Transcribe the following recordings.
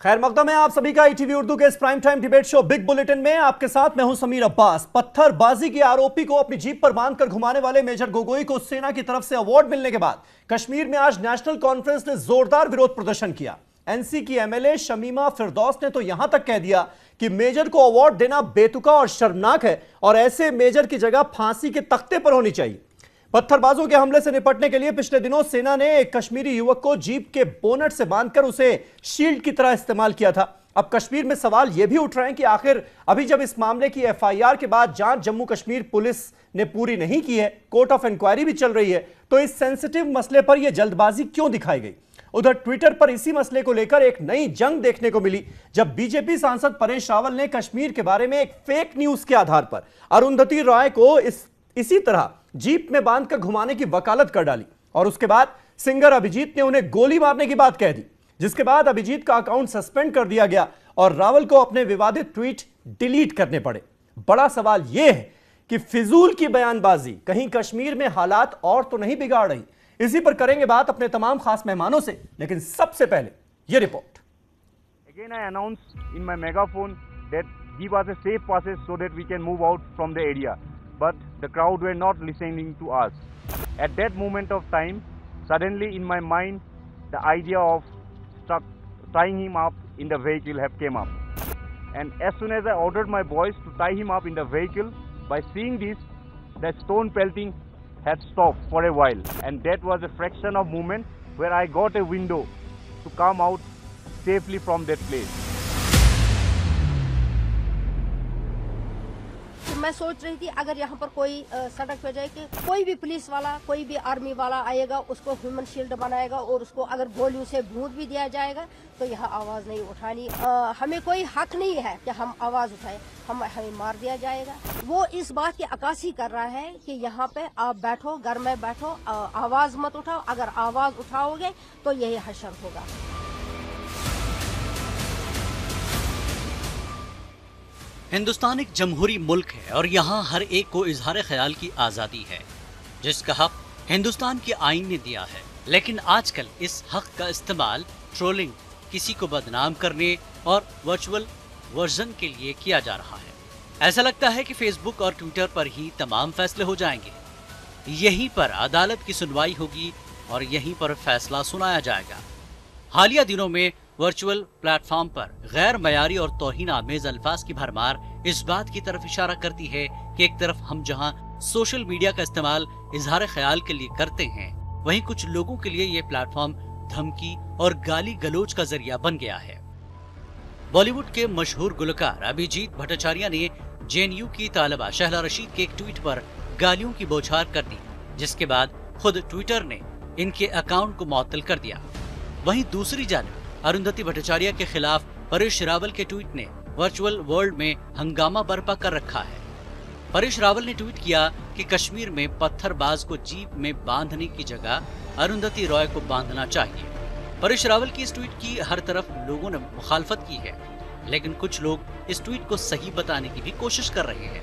खैर मकदम है आप सभी का ईटीवी उर्दू के इस prime time debate show big bulletin में। आपके साथ मैं हूं समीर अब्बास। पत्थरबाजी के आरोपी को अपनी जीप पर बांधकर घुमाने वाले मेजर गोगोई को सेना की तरफ से अवार्ड मिलने के बाद कश्मीर में आज नेशनल कॉन्फ्रेंस ने जोरदार विरोध प्रदर्शन किया। एनसी की एमएलए शमीमा फिरदौस ने तो यहां तक कह दिया कि मेजर को अवार्ड देना बेतुका और शर्मनाक है और ऐसे मेजर की जगह फांसी के तख्ते पर होनी चाहिए। पत्थरबाजों के हमले से निपटने के लिए पिछले दिनों सेना ने एक कश्मीरी युवक को जीप के बोनट से बांधकर उसे शील्ड की तरह इस्तेमाल किया था। अब कश्मीर में सवाल यह भी उठ रहे हैं कि आखिर अभी जब इस मामले की एफआईआर के बाद जांच जम्मू कश्मीर पुलिस ने पूरी नहीं की है, कोर्ट ऑफ इंक्वायरी भी चल रही है, तो इस सेंसिटिव मसले पर यह जल्दबाजी क्यों दिखाई गई। उधर ट्विटर पर इसी मसले को लेकर एक नई जंग देखने को मिली जब बीजेपी सांसद परेश रावल ने कश्मीर के बारे में एक फेक न्यूज के आधार पर अरुंधति रॉय को इसी तरह जीप में बांधकर घुमाने की वकालत कर डाली और उसके बाद सिंगर अभिजीत ने उन्हें गोली मारने की बात कह दी, जिसके बाद अभिजीत का अकाउंट सस्पेंड कर दिया गया और रावल को अपने विवादित ट्वीट डिलीट करने पड़े। बड़ा सवाल यह है कि फिजूल की बयानबाजी कहीं कश्मीर में हालात और तो नहीं बिगाड़ रही। इसी पर करेंगे बात अपने तमाम खास मेहमानों से, लेकिन सबसे पहले यह report. Again I announce in my megaphone that give us a safe passage so that we can move out from the area. But the crowd were not listening to us. At that moment of time, suddenly in my mind, the idea of tying him up in the vehicle have came up. And as soon as I ordered my boys to tie him up in the vehicle, by seeing this, the stone pelting had stopped for a while. And that was a fraction of moment where I got a window to come out safely from that place. मैं सोच रही थी अगर यहाँ पर कोई सड़क पे जाए कि कोई भी पुलिस वाला कोई भी आर्मी वाला आएगा, उसको ह्यूमन शील्ड बनाएगा और उसको अगर गोलियों से भूत भी दिया जाएगा तो यह आवाज़ नहीं उठानी। हमें कोई हक नहीं है कि हम आवाज़ उठाएं, हमें मार दिया जाएगा। वो इस बात की अक्कासी कर रहा है कि यहाँ पे आप बैठो, घर में बैठो, आवाज़ मत उठाओ। अगर आवाज़ उठाओगे तो यही हशर होगा। हिंदुस्तान एक जमहूरी मुल्क है और यहाँ हर एक को इजहार ख्याल की आज़ादी है, जिसका हक हिंदुस्तान के आईन ने दिया है। लेकिन आजकल इस हक का इस्तेमाल ट्रोलिंग, किसी को बदनाम करने और वर्चुअल वर्जन के लिए किया जा रहा है। ऐसा लगता है कि फेसबुक और ट्विटर पर ही तमाम फैसले हो जाएंगे, यहीं पर अदालत की सुनवाई होगी और यहीं पर फैसला सुनाया जाएगा। हालिया दिनों में वर्चुअल प्लेटफॉर्म पर गैर मयारी और तौहीन आमेज अल्फाज की भरमार इस बात की तरफ इशारा करती है कि एक तरफ हम जहां सोशल मीडिया का इस्तेमाल इजहार ख्याल के लिए करते हैं, वहीं कुछ लोगों के लिए ये प्लेटफॉर्म धमकी और गाली गलोच का जरिया बन गया है। बॉलीवुड के मशहूर गुलकार अभिजीत भट्टाचार्य ने जेएनयू की तालिबा शहला रशीद के एक ट्वीट पर गालियों की बौछार कर दी, जिसके बाद खुद ट्विटर ने इनके अकाउंट को मुअत्तल कर दिया। वहीं दूसरी जानिब अरुंधति भट्टाचार्य के खिलाफ परेश रावल के ट्वीट ने वर्चुअल वर्ल्ड में हंगामा बर्पा कर रखा है। परेश रावल ने ट्वीट किया कि कश्मीर में पत्थरबाज को जीप में बांधने की जगह अरुंधति रॉय को बांधना चाहिए। परेश रावल की इस ट्वीट की हर तरफ लोगों ने मुखालफत की है, लेकिन कुछ लोग इस ट्वीट को सही बताने की भी कोशिश कर रहे हैं।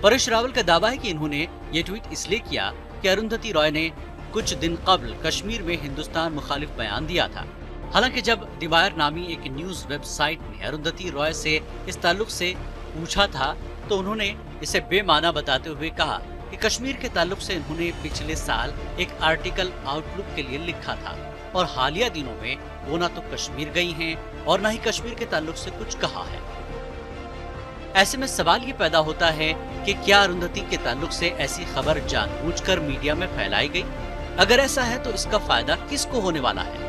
परेश रावल का दावा है कि इन्होंने ये ट्वीट इसलिए किया कि अरुंधति रॉय ने कुछ दिन कबल कश्मीर में हिंदुस्तान मुखालिफ बयान दिया था। हालांकि जब द वायर नामी एक न्यूज वेबसाइट ने अरुंधति रॉय से इस ताल्लुक से पूछा था तो उन्होंने इसे बेमाना बताते हुए कहा कि कश्मीर के ताल्लुक से उन्होंने पिछले साल एक आर्टिकल आउटलुक के लिए लिखा था और हालिया दिनों में वो ना तो कश्मीर गई हैं और ना ही कश्मीर के ताल्लुक से कुछ कहा है। ऐसे में सवाल ये पैदा होता है कि क्या अरुंधति के ताल्लुक से ऐसी खबर जानबूझकर मीडिया में फैलाई गई? अगर ऐसा है तो इसका फायदा किसको होने वाला है?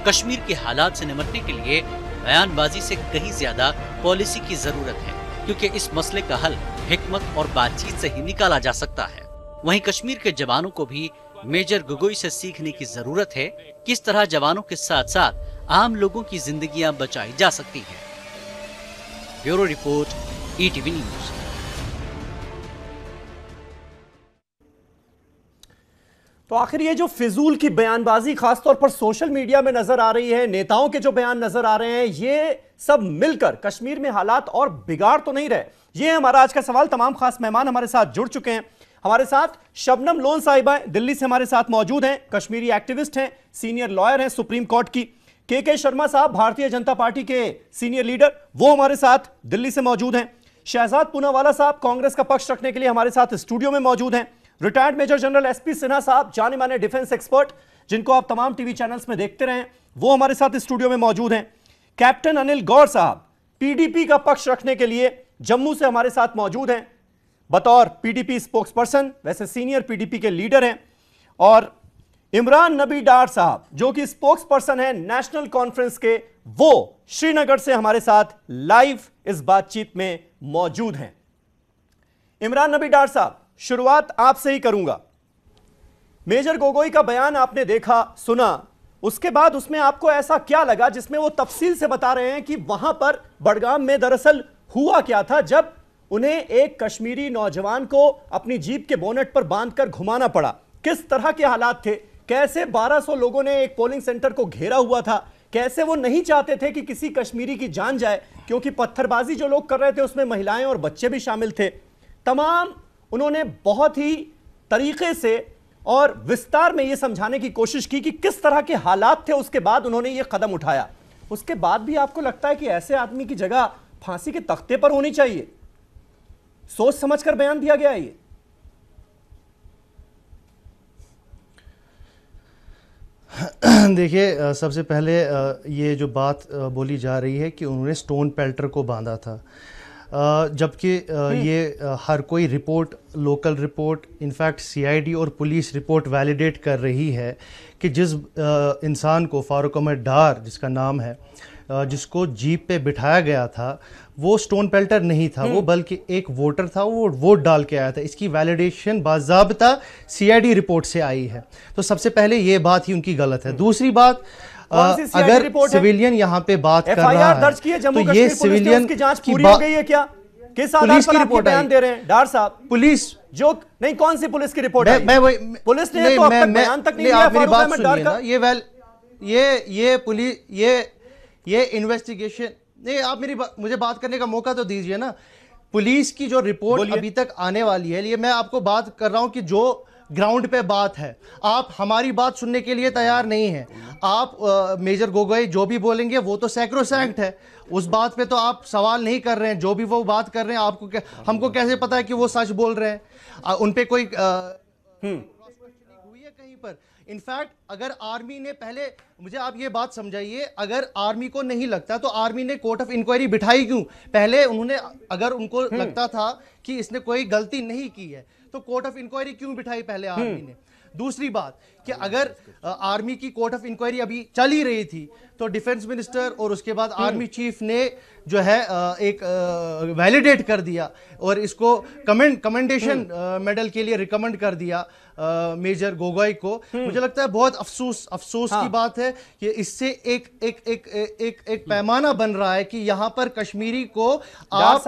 कश्मीर के हालात से निपटने के लिए बयानबाजी से कहीं ज्यादा पॉलिसी की जरूरत है, क्योंकि इस मसले का हल हिकमत और बातचीत से ही निकाला जा सकता है। वहीं कश्मीर के जवानों को भी मेजर गोगोई से सीखने की जरूरत है, किस तरह जवानों के साथ साथ आम लोगों की जिंदगियां बचाई जा सकती हैं। Bureau report, ETV news. तो आखिर ये जो फिजूल की बयानबाजी खासतौर पर सोशल मीडिया में नजर आ रही है, नेताओं के जो बयान नजर आ रहे हैं, ये सब मिलकर कश्मीर में हालात और बिगाड़ तो नहीं रहे? ये हमारा आज का सवाल। तमाम खास मेहमान हमारे साथ जुड़ चुके हैं। हमारे साथ शबनम लोन साहिबा दिल्ली से हमारे साथ मौजूद हैं, कश्मीरी एक्टिविस्ट हैं, सीनियर लॉयर हैं सुप्रीम कोर्ट की। के शर्मा साहब भारतीय जनता पार्टी के सीनियर लीडर, वो हमारे साथ दिल्ली से मौजूद हैं। शहजाद पूनावाला साहब कांग्रेस का पक्ष रखने के लिए हमारे साथ स्टूडियो में मौजूद हैं। Retired major general SP Sinha साहब, जाने माने डिफेंस एक्सपर्ट, जिनको आप तमाम टीवी चैनल्स में देखते रहे, वो हमारे साथ स्टूडियो में मौजूद हैं। कैप्टन अनिल गौर साहब पीडीपी का पक्ष रखने के लिए जम्मू से हमारे साथ मौजूद हैं, बतौर पीडीपी स्पोक्स पर्सन, वैसे सीनियर पीडीपी के लीडर हैं। और इमरान नबी डार साहब जो कि स्पोक्स पर्सन है नेशनल कॉन्फ्रेंस के, वो श्रीनगर से हमारे साथ लाइव इस बातचीत में मौजूद हैं। इमरान नबी डार साहब, शुरुआत आपसे ही करूंगा। मेजर गोगोई का बयान आपने देखा, सुना, उसके बाद उसमें आपको ऐसा क्या लगा जिसमें वो तफसील से बता रहे हैं कि वहां पर बडगाम में दरअसल हुआ क्या था जब उन्हें एक कश्मीरी नौजवान को अपनी जीप के बोनेट पर बांधकर घुमाना पड़ा? किस तरह के हालात थे? कैसे 1200 लोगों ने एक पोलिंग सेंटर को घेरा हुआ था? कैसे वो नहीं चाहते थे कि किसी कश्मीरी की जान जाए, क्योंकि पत्थरबाजी जो लोग कर रहे थे उसमें महिलाएं और बच्चे भी शामिल थे। तमाम उन्होंने बहुत ही तरीके से और विस्तार में यह समझाने की कोशिश की कि किस तरह के हालात थे, उसके बाद उन्होंने यह कदम उठाया। उसके बाद भी आपको लगता है कि ऐसे आदमी की जगह फांसी के तख्ते पर होनी चाहिए? सोच समझकर बयान दिया गया है ये? देखिए, सबसे पहले ये जो बात बोली जा रही है कि उन्होंने स्टोन पेल्टर को बांधा था, जबकि ये हर कोई report, local report, in fact CID और पुलिस रिपोर्ट वैलिडेट कर रही है कि जिस इंसान को, फारूक अहमद डार जिसका नाम है, जिसको जीप पे बिठाया गया था, वो स्टोन पेल्टर नहीं था, वो बल्कि एक वोटर था, वो वोट डाल के आया था। इसकी वैलिडेशन बाज़ाब्ता सीआईडी रिपोर्ट से आई है। तो सबसे पहले ये बात ही उनकी गलत है। दूसरी बात, अगर सिविलियन यहाँ पे बात कर रहा है दर्ज किए जम्मू तो ये सिविलियन की जांच पूरी हो गई है क्या? किस आधार पर आप बयान दे रहे हैं डार साहब? पुलिस जो नहीं, कौन सी पुलिस की रिपोर्ट है? पुलिस ने तो अब तक बयान तक नहीं दिया मेरी बात फारूक अहमद डार का। ये पुलिस, ये इन्वेस्टिगेशन नहीं, आप मुझे बात करने का मौका तो दीजिए ना। पुलिस की जो रिपोर्ट अभी तक आने वाली है, ये मैं आपको बात कर रहा हूं कि जो ग्राउंड पे बात है, आप हमारी बात सुनने के लिए तैयार नहीं है। आप मेजर गोगोई जो भी बोलेंगे वो तो सैक्रोसैंक्ट है, उस बात पे तो आप सवाल नहीं कर रहे हैं। जो भी वो बात कर रहे हैं, आपको हमको कैसे पता है कि वो सच बोल रहे हैं? उन पे कोई हुई है कहीं पर? इनफैक्ट अगर आर्मी ने पहले, मुझे आप ये बात समझाइए, अगर आर्मी को नहीं लगता तो आर्मी ने कोर्ट ऑफ इंक्वायरी बिठाई क्यों? पहले उन्होंने, अगर उनको लगता था कि इसने कोई गलती नहीं की है तो कोर्ट ऑफ इंक्वायरी क्यों बिठाई पहले आर्मी ने? दूसरी बात कि अगर आर्मी की कोर्ट ऑफ इंक्वायरी अभी चल ही रही थी तो डिफेंस मिनिस्टर और उसके बाद आर्मी चीफ ने जो है एक वैलिडेट कर दिया और इसको कमेंडेशन मेडल के लिए रिकमेंड कर दिया मेजर गोगोई को। मुझे लगता है बहुत अफसोस की बात है कि इससे एक पैमाना बन रहा है कि यहाँ पर कश्मीरी को आप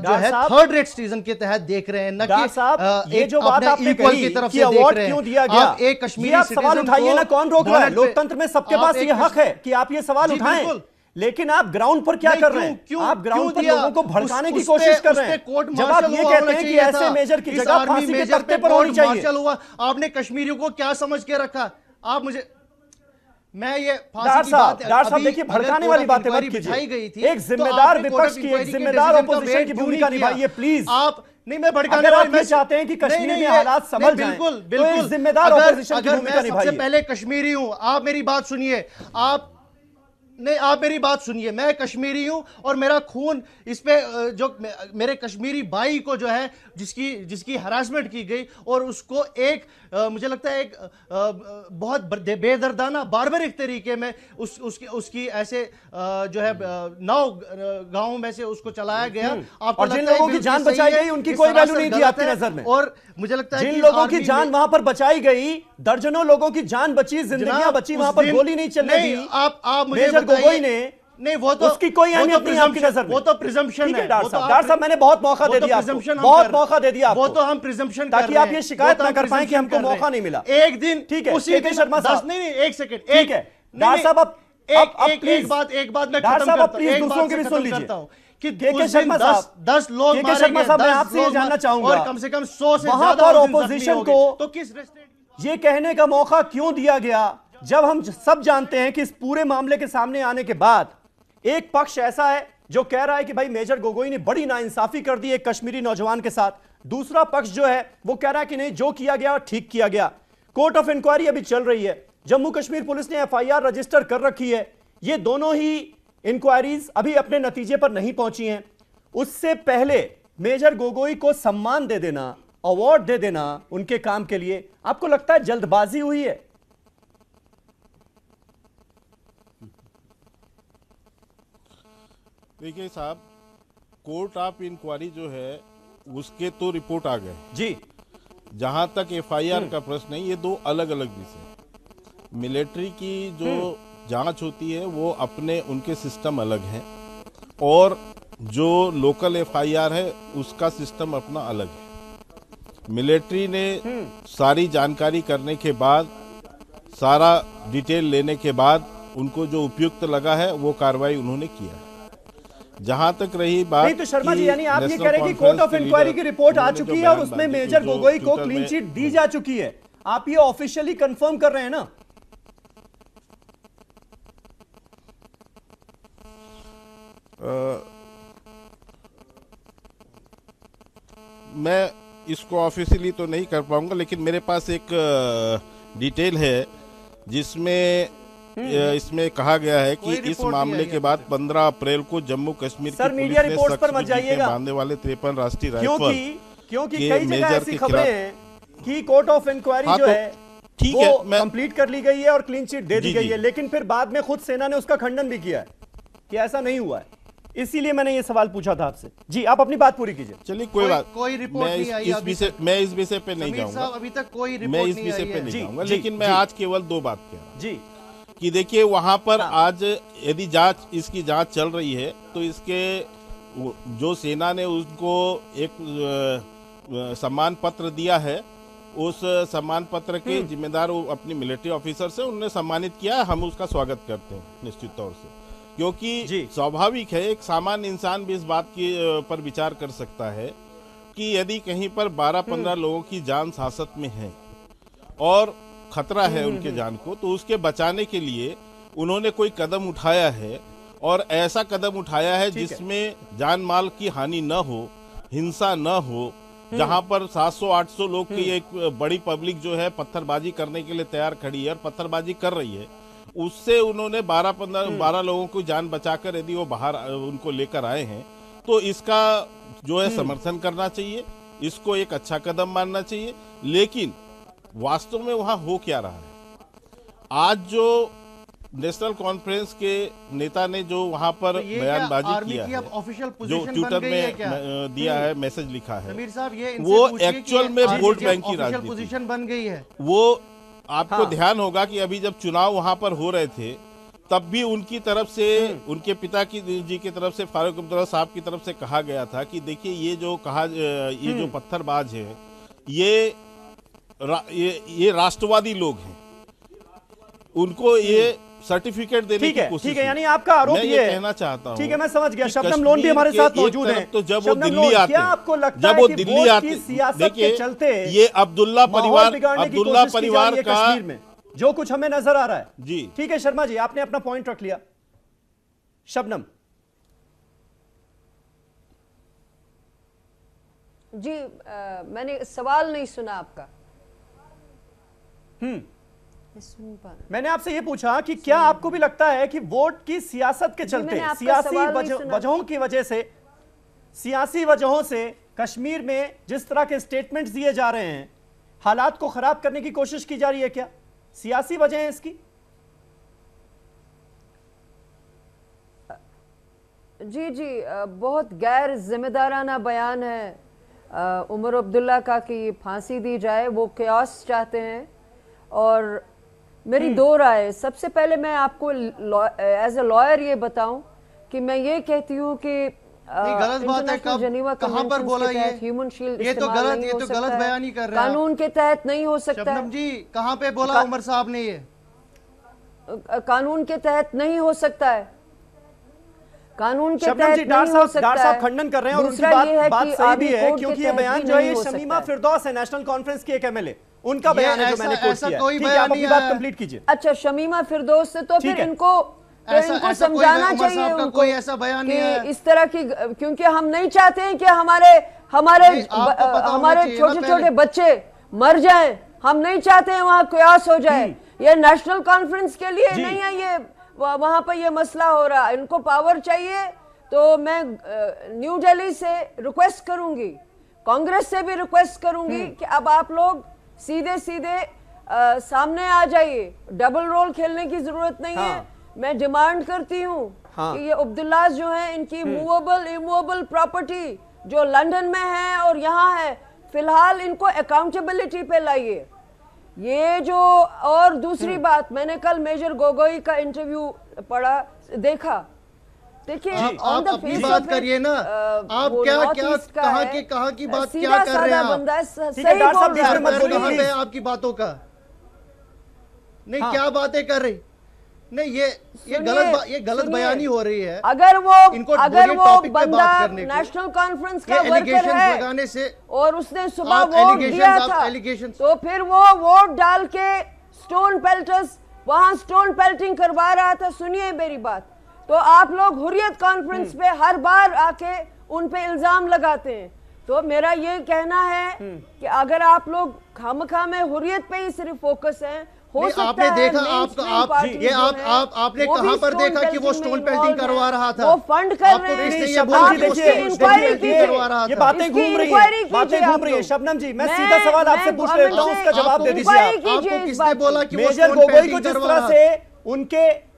जो है थर्ड रेट सिटीजन के तहत देख रहे हैं, न कि ये जो बात आपने इक्वल की तरफ से देख रहे हैं। आप एक कश्मीरी सवाल उठाइए ना, कौन रोक रहा है? लोकतंत्र में सबके पास ये हक है कि आप ये सवाल उठाएं, लेकिन आप ग्राउंड पर क्या कर रहे हैं? आप ग्राउंड पर लोगों को भड़काने की कोशिश कर रहे हैं। जब आप ये कहते हैं कि ऐसे मेजर की जगह फांसी के तख्ते पर होनी चाहिए। आपने कश्मीरियों को क्या समझ के रखा? आप मुझे, मैं ये डार साहब देखिए, भड़काने वाली बातें मत कीजिए। एक जिम्मेदार विपक्ष की, एक जिम्मेदार ऑपोजिशन की भूमिका निभाइए प्लीज। आप नहीं, मैं भड़काने वाली, मैं चाहते हैं कि कश्मीर में हालात समझ जाएं, तो एक जिम्मेदार ऑपोजिशन की भूमिका निभाइए। सबसे पहले कश्मीरी हूं, आप मेरी बात सुनिए। आप मेरी बात सुनिए, मैं कश्मीरी हूं और मेरा खून इस पे, जो मेरे कश्मीरी भाई को जो है जिसकी हरासमेंट की गई और उसको एक मुझे लगता है एक बहुत बेदर्दाना बार्बरिक तरीके में उसकी ऐसे जो है 9 गांवों में से उसको चलाया गया। और जिन लोगों की जान बचाई गई उनकी कोई वैल्यू नहीं थी आपकी नजर में। और मुझे लगता है जिन लोगों की जान वहां पर बचाई गई, दर्जनों लोगों की जान बची, जिंदगियां बची, वहां पर गोली नहीं चलने दी। आप मुझे गोगोई ने नहीं, वो तो उसकी कोई अहमियत नहीं आपकी नजर में। वो तो प्रिजम्पशन है डार साहब, मैंने बहुत मौका दे दिया आपको, बहुत मौका दे दिया आपको। वो तो हम प्रिजम्पशन ताकि आप ये शिकायत ना कर पाएं कि हमको मौका नहीं मिला। एक दिन ठीक है, उसी के शर्मा साहब, नहीं, एक सेकंड, ठीक है डार साहब, अब एक बात मैं खत्म करता हूं, प्लीज दूसरों की भी सुन लीजिए कि के शर्मा साहब, 10 लोग मारे गए, मैं आपसे ये जानना चाहूंगा, और कम से कम 100 से वहां ज्यादा पर ऑपोजिशन को तो किस ये कहने का मौका क्यों दिया गया जब हम सब जानते हैं कि इस पूरे मामले के सामने आने के बाद एक पक्ष ऐसा है जो कह रहा है कि भाई मेजर गोगोई ने बड़ी नाइंसाफी कर दी एक कश्मीरी नौजवान के साथ, दूसरा पक्ष जो है वो कह रहा है कि नहीं, जो किया गया ठीक किया गया। कोर्ट ऑफ इंक्वायरी अभी चल रही है, जम्मू कश्मीर पुलिस ने एफआईआर रजिस्टर कर रखी है। ये दोनों ही इंक्वायरीज अभी अपने नतीजे पर नहीं पहुंची हैं। उससे पहले मेजर गोगोई को सम्मान दे देना, अवार्ड दे देना उनके काम के लिए, आपको लगता है जल्दबाजी हुई है? देखिए साहब, कोर्ट ऑफ इंक्वायरी जो है उसके तो रिपोर्ट आ गए जी। जहां तक एफआईआर का प्रश्न है, ये दो अलग अलग विषय। मिलिट्री की जो जांच होती है वो अपने उनके सिस्टम अलग हैं, और जो लोकल एफआईआर है उसका सिस्टम अपना अलग है। मिलिट्री ने सारी जानकारी करने के बाद, सारा डिटेल लेने के बाद उनको जो उपयुक्त लगा है वो कार्रवाई उन्होंने किया है। जहां तक रही बात, नहीं तो शर्मा जी, यानी आप ये कह रहे हैं कि कोर्ट ऑफ इंक्वायरी की रिपोर्ट आ चुकी है और उसमें मेजर गोगोई को क्लीन चिट दी जा चुकी है, आप ये ऑफिशियली कंफर्म कर रहे हैं ना? मैं इसको ऑफिशियली तो नहीं कर पाऊंगा, लेकिन मेरे पास एक डिटेल है जिसमें इसमें कहा गया है कि इस मामले के बाद 15 अप्रैल को जम्मू कश्मीर की मीडिया पुलिस ने रिपोर्ट्स पर मत जाइएगा, बांधने वाले 53 राष्ट्रीय राइफल क्योंकि कई जगह ऐसी खबरें हैं कि कोर्ट ऑफ इंक्वायरी जो है ठीक वो है, कंप्लीट कर ली गई है और क्लीन चिट दे दी गई है, लेकिन फिर बाद में खुद सेना ने उसका खंडन भी किया है कि ऐसा नहीं हुआ है। इसीलिए मैंने ये सवाल पूछा था आपसे। जी, आप अपनी बात पूरी कीजिए। चलिए, कोई बात, कोई रिपोर्ट नहीं आई मैं इस विषय पे नहीं जाऊंगा, अभी तक कोई रिपोर्ट मैं इस नहीं विषय आई पे है। नहीं जाऊंगा, लेकिन मैं आज केवल दो बात कह रहा हूँ जी कि देखिए, वहां पर आज यदि इसकी जांच चल रही है तो इसके जो सेना ने उनको एक सम्मान पत्र दिया है, उस सम्मान पत्र के जिम्मेदार वो अपनी मिलिट्री ऑफिसर से उन्होंने सम्मानित किया। हम उसका स्वागत करते हैं निश्चित तौर से, क्योंकि स्वाभाविक है, एक सामान्य इंसान भी इस बात की पर विचार कर सकता है कि यदि कहीं पर 12-15 लोगों की जान सासत में है और खतरा है उनके जान को, तो उसके बचाने के लिए उन्होंने कोई कदम उठाया है, और ऐसा कदम उठाया है जिसमें जान माल की हानि न हो, हिंसा न हो, जहां पर 700-800 लोग की एक बड़ी पब्लिक जो है पत्थरबाजी करने के लिए तैयार खड़ी है और पत्थरबाजी कर रही है, उससे उन्होंने 12 लोगों को जान बचाकर यदि वो बाहर उनको लेकर आए हैं, तो इसका जो है समर्थन करना चाहिए, इसको एक अच्छा कदम मानना चाहिए। लेकिन वास्तव में वहां हो क्या रहा है? आज जो नेशनल कॉन्फ्रेंस के नेता ने जो वहां पर बयानबाजी किया है, जो ट्विटर में दिया है, मैसेज लिखा है, वो एक्चुअल में वोट बैंक की राजनीति पोजीशन बन गई है। वो आपको ध्यान होगा कि अभी जब चुनाव वहां पर हो रहे थे, तब भी उनकी तरफ से, उनके पिता जी की तरफ से, फारूक अब्दुल्ला साहब की तरफ से कहा गया था कि देखिए, ये जो पत्थरबाज है, ये राष्ट्रवादी लोग हैं, उनको ये सर्टिफिकेट देने की कोशिश। ठीक है, यानी आपका आरोप ये है, कहना चाहता हूं, ठीक है, मैं समझ गया। शबनम लोन भी हमारे साथ मौजूद हैं। तो जब वो दिल्ली आते, आपको लगता है कि वोट की सियासत के चलते ये अब्दुल्ला परिवार का कश्मीर में जो कुछ हमें नजर आ रहा है जी। ठीक है शर्मा जी, आपने अपना पॉइंट रख लिया। शबनम जी, मैंने सवाल नहीं सुना आपका। मैंने आपसे ये पूछा कि क्या आपको भी लगता है कि वोट की सियासत के चलते, सियासी वजहों की वजह से, सियासी वजहों से कश्मीर में जिस तरह के स्टेटमेंट्स दिए जा रहे हैं, हालात को खराब करने की कोशिश की जा रही है? क्या सियासी वजह है इसकी? जी जी, बहुत गैर जिम्मेदाराना बयान है उमर अब्दुल्ला का कि फांसी दी जाए। वो क्यास चाहते हैं। और मेरी दो राय, सबसे पहले मैं आपको एज ए लॉयर ये बताऊं कि मैं ये कहती हूँ कि गलत बात है। कहां पर बोला ह्यूमन शील्ड ये तो गलत बयान ही कर रहे हैं। कानून के तहत नहीं हो सकता। शबनम जी, कहां पे बोला उमर साहब ने? ये कानून के तहत नहीं हो सकता है, कानून के तहत नहीं हो सकता है। डॉक्टर साहब खंडन कर रहे हैं और उनकी बात सही भी है, क्योंकि ये बयान जो है शमीमा फिरदौस है, नेशनल कॉन्फ्रेंस की एक एमएलए, उनका बयान है जो मैंने कोट किया। कोई ठीक है, बयान आप अपनी नहीं बात है। कंप्लीट कीजिए। अच्छा, शमीमा फिरदौस से तो ठीक फिर है। इनको ऐसा समझाना कोई चाहिए साहब का उनको कोई ऐसा बयान नहीं है। कि इस तरह की, क्योंकि हम नहीं चाहते हैं कि हमारे छोटे छोटे बच्चे मर जाएं। हम नहीं चाहते हैं वहाँ क्यास हो जाए। ये नेशनल कॉन्फ्रेंस के लिए नहीं है, ये वहाँ पर ये मसला हो रहा है। इनको पावर चाहिए, तो मैं न्यू दिल्ली से रिक्वेस्ट करूंगी, कांग्रेस से भी रिक्वेस्ट करूंगी कि अब आप लोग सीधे सीधे सामने आ जाइए। डबल रोल खेलने की जरूरत नहीं है। मैं डिमांड करती हूँ कि ये अब्दुल्ला जो है, इनकी मूवेबल इमूवेबल प्रॉपर्टी जो लंदन में है और यहाँ है, फिलहाल इनको अकाउंटेबिलिटी पे लाइए। ये जो, और दूसरी बात, मैंने कल मेजर गोगोई का इंटरव्यू पढ़ा, देखा। देखिए, आप अपनी बात करिए ना। आप कहाँ की बात क्या कर रहे हैं? बंदा है, ठीक है, डॉक्टर साहब, बीच में मत बोलिए, कहाँ पे प्लीज। आपकी बातों का नहीं, क्या बातें कर रही? नहीं, ये गलत बयानी हो रही है। अगर वो टॉपिक पे बंदा बात करने को, नेशनल कॉन्फ्रेंस का वर्कर एलिगेशंस है लगाने से, और उसने सुबह आप वोट दिया था, एलिगेशंस, तो फिर वो वोट डाल के स्टोन पेल्टर्स वहां स्टोन पेल्टिंग करवा रहा था। सुनिए मेरी बात। तो आप लोग हुर्रियत कॉन्फ्रेंस पे हर बार आके उन पे इल्जाम लगाते हैं। तो मेरा ये कहना है कि अगर आप लोग खामखा में हुर्रियत पे ही सिर्फ फोकस है, हो सकता आपने है देखा, आपने कहां पर देखा कि वो स्टोन पेल्टिंग करवा रहा था? वो फंड कर रहे हैं। ये बातें घूम रही है। शबनम जी, मैं सीधा सवाल आपसे पूछ लेता हूँ, उसका जवाब दे दीजिए आप। आपको किसने बोला कि मेजर गोगोई को जिस तरह से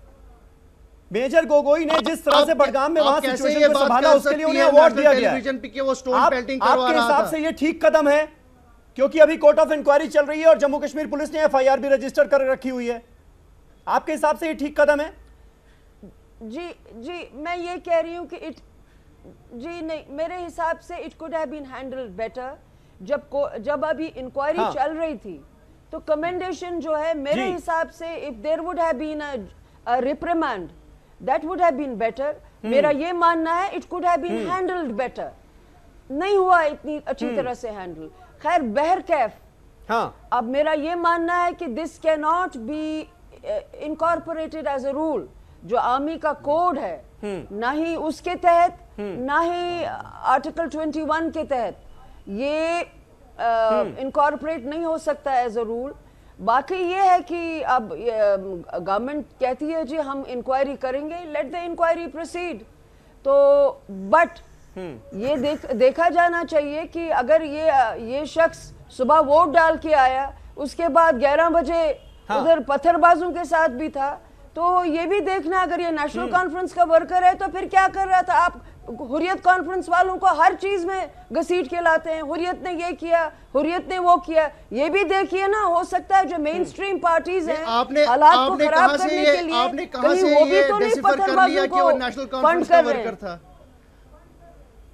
मेजर गोगोई ने जिस तरह से बडगाम में वहां सिचुएशन को संभाला, उसके लिए उन्हें अवार्ड दिया गया। आपके हिसाब से ये ठीक कदम है? क्योंकि अभी कोर्ट ऑफ इंक्वायरी चल रही है और जम्मू कश्मीर पुलिस ने एफआईआर भी रजिस्टर कर रखी हुई है। आपके हिसाब से ये ठीक कदम है? जी मैं ये कह रही हूँ कि नहीं, मेरे हिसाब से it could have been handled better. जब अभी इंक्वायरी चल रही थी, तो कमेंडेशन जो है, मेरे हिसाब से if there would have been a reprimand, that would have been better. मेरा ये मानना है it could have been handled better. नहीं हुआ इतनी अच्छी तरह से हैंडल। खैर, बहरकैफ अब मेरा ये मानना है कि this can not be incorporated as a rule. जो आर्मी का कोड है, ना ही उसके तहत, ना ही आर्टिकल 21 के तहत ये इनकॉर्पोरेट नहीं हो सकता एज अ रूल। बाकी ये है कि अब गवर्नमेंट कहती है जी हम इंक्वायरी करेंगे, लेट द इंक्वायरी प्रोसीड। तो बट ये देखा जाना चाहिए कि अगर ये शख्स सुबह वोट डाल के आया, उसके बाद 11 बजे उधर पत्थरबाजों के साथ भी था, तो ये भी देखना, अगर ये नेशनल कॉन्फ्रेंस का वर्कर है तो फिर क्या कर रहा था? आप हुर्रियत कॉन्फ्रेंस वालों को हर चीज में घसीट के लाते हैं, हुर्रियत ने ये किया, हुर्रियत ने वो किया। ये भी देखिए ना, हो सकता है जो मेन स्ट्रीम पार्टीज हैं, हालात को खराब करने के लिए कहीं वो भी तो नहीं पत्थरबाजों को फंड कर रहे हैं।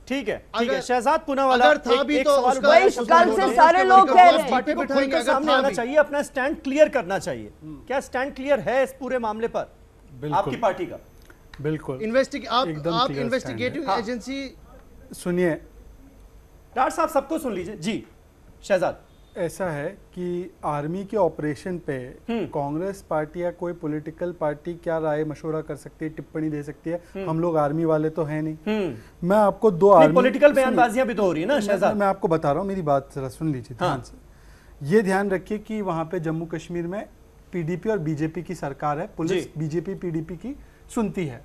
ठीक है, शहजाद पूनावाला, अगर था भी तो कल से सारे लोग कह रहे हैं, पार्टी को खुलकर सामने आना चाहिए, अपना स्टैंड क्लियर करना चाहिए। क्या स्टैंड क्लियर है इस पूरे मामले पर आपकी पार्टी का? बिल्कुल। आप इन्वेस्टिगेटिव एजेंसी, सुनिए डॉक्टर साहब, सबको सुन लीजिए जी। शहजाद, ऐसा है कि आर्मी के ऑपरेशन पे कांग्रेस पार्टी या कोई पॉलिटिकल पार्टी क्या राय मशवरा कर सकती है, टिप्पणी दे सकती है? हम लोग आर्मी वाले तो हैं नहीं। मैं आपको दो आर्मी पॉलिटिकल बयानबाजियां भी तो हो रही है ना शहजाद। मैं आपको बता रहा हूँ, मेरी बात जरा सुन लीजिए ध्यान से। ये ध्यान रखिए कि वहां पे जम्मू कश्मीर में पीडीपी और बीजेपी की सरकार है। पुलिस बीजेपी पीडीपी की सुनती है।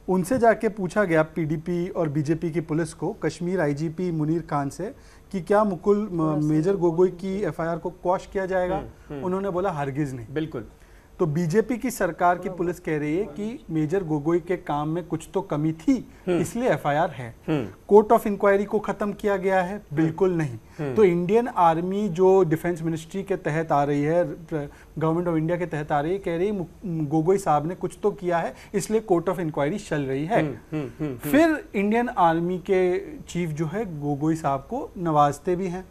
उनसे जाके पूछा गया पीडीपी और बीजेपी की पुलिस को, कश्मीर आईजीपी मुनीर खान से, कि क्या मुकुल मेजर गोगोई की एफआईआर को क्वॉश किया जाएगा? उन्होंने बोला हरगिज नहीं। बिल्कुल। तो बीजेपी की सरकार की पुलिस कह रही है कि मेजर गोगोई के काम में कुछ तो कमी थी, इसलिए एफआईआर है। कोर्ट ऑफ इंक्वायरी को खत्म किया गया है? बिल्कुल नहीं। तो इंडियन आर्मी जो डिफेंस मिनिस्ट्री के तहत आ रही है, गवर्नमेंट ऑफ इंडिया के तहत आ रही है, कह रही है गोगोई साहब ने कुछ तो किया है, इसलिए कोर्ट ऑफ इंक्वायरी चल रही है। फिर इंडियन आर्मी के चीफ जो है गोगोई साहब को नवाजते भी हैं।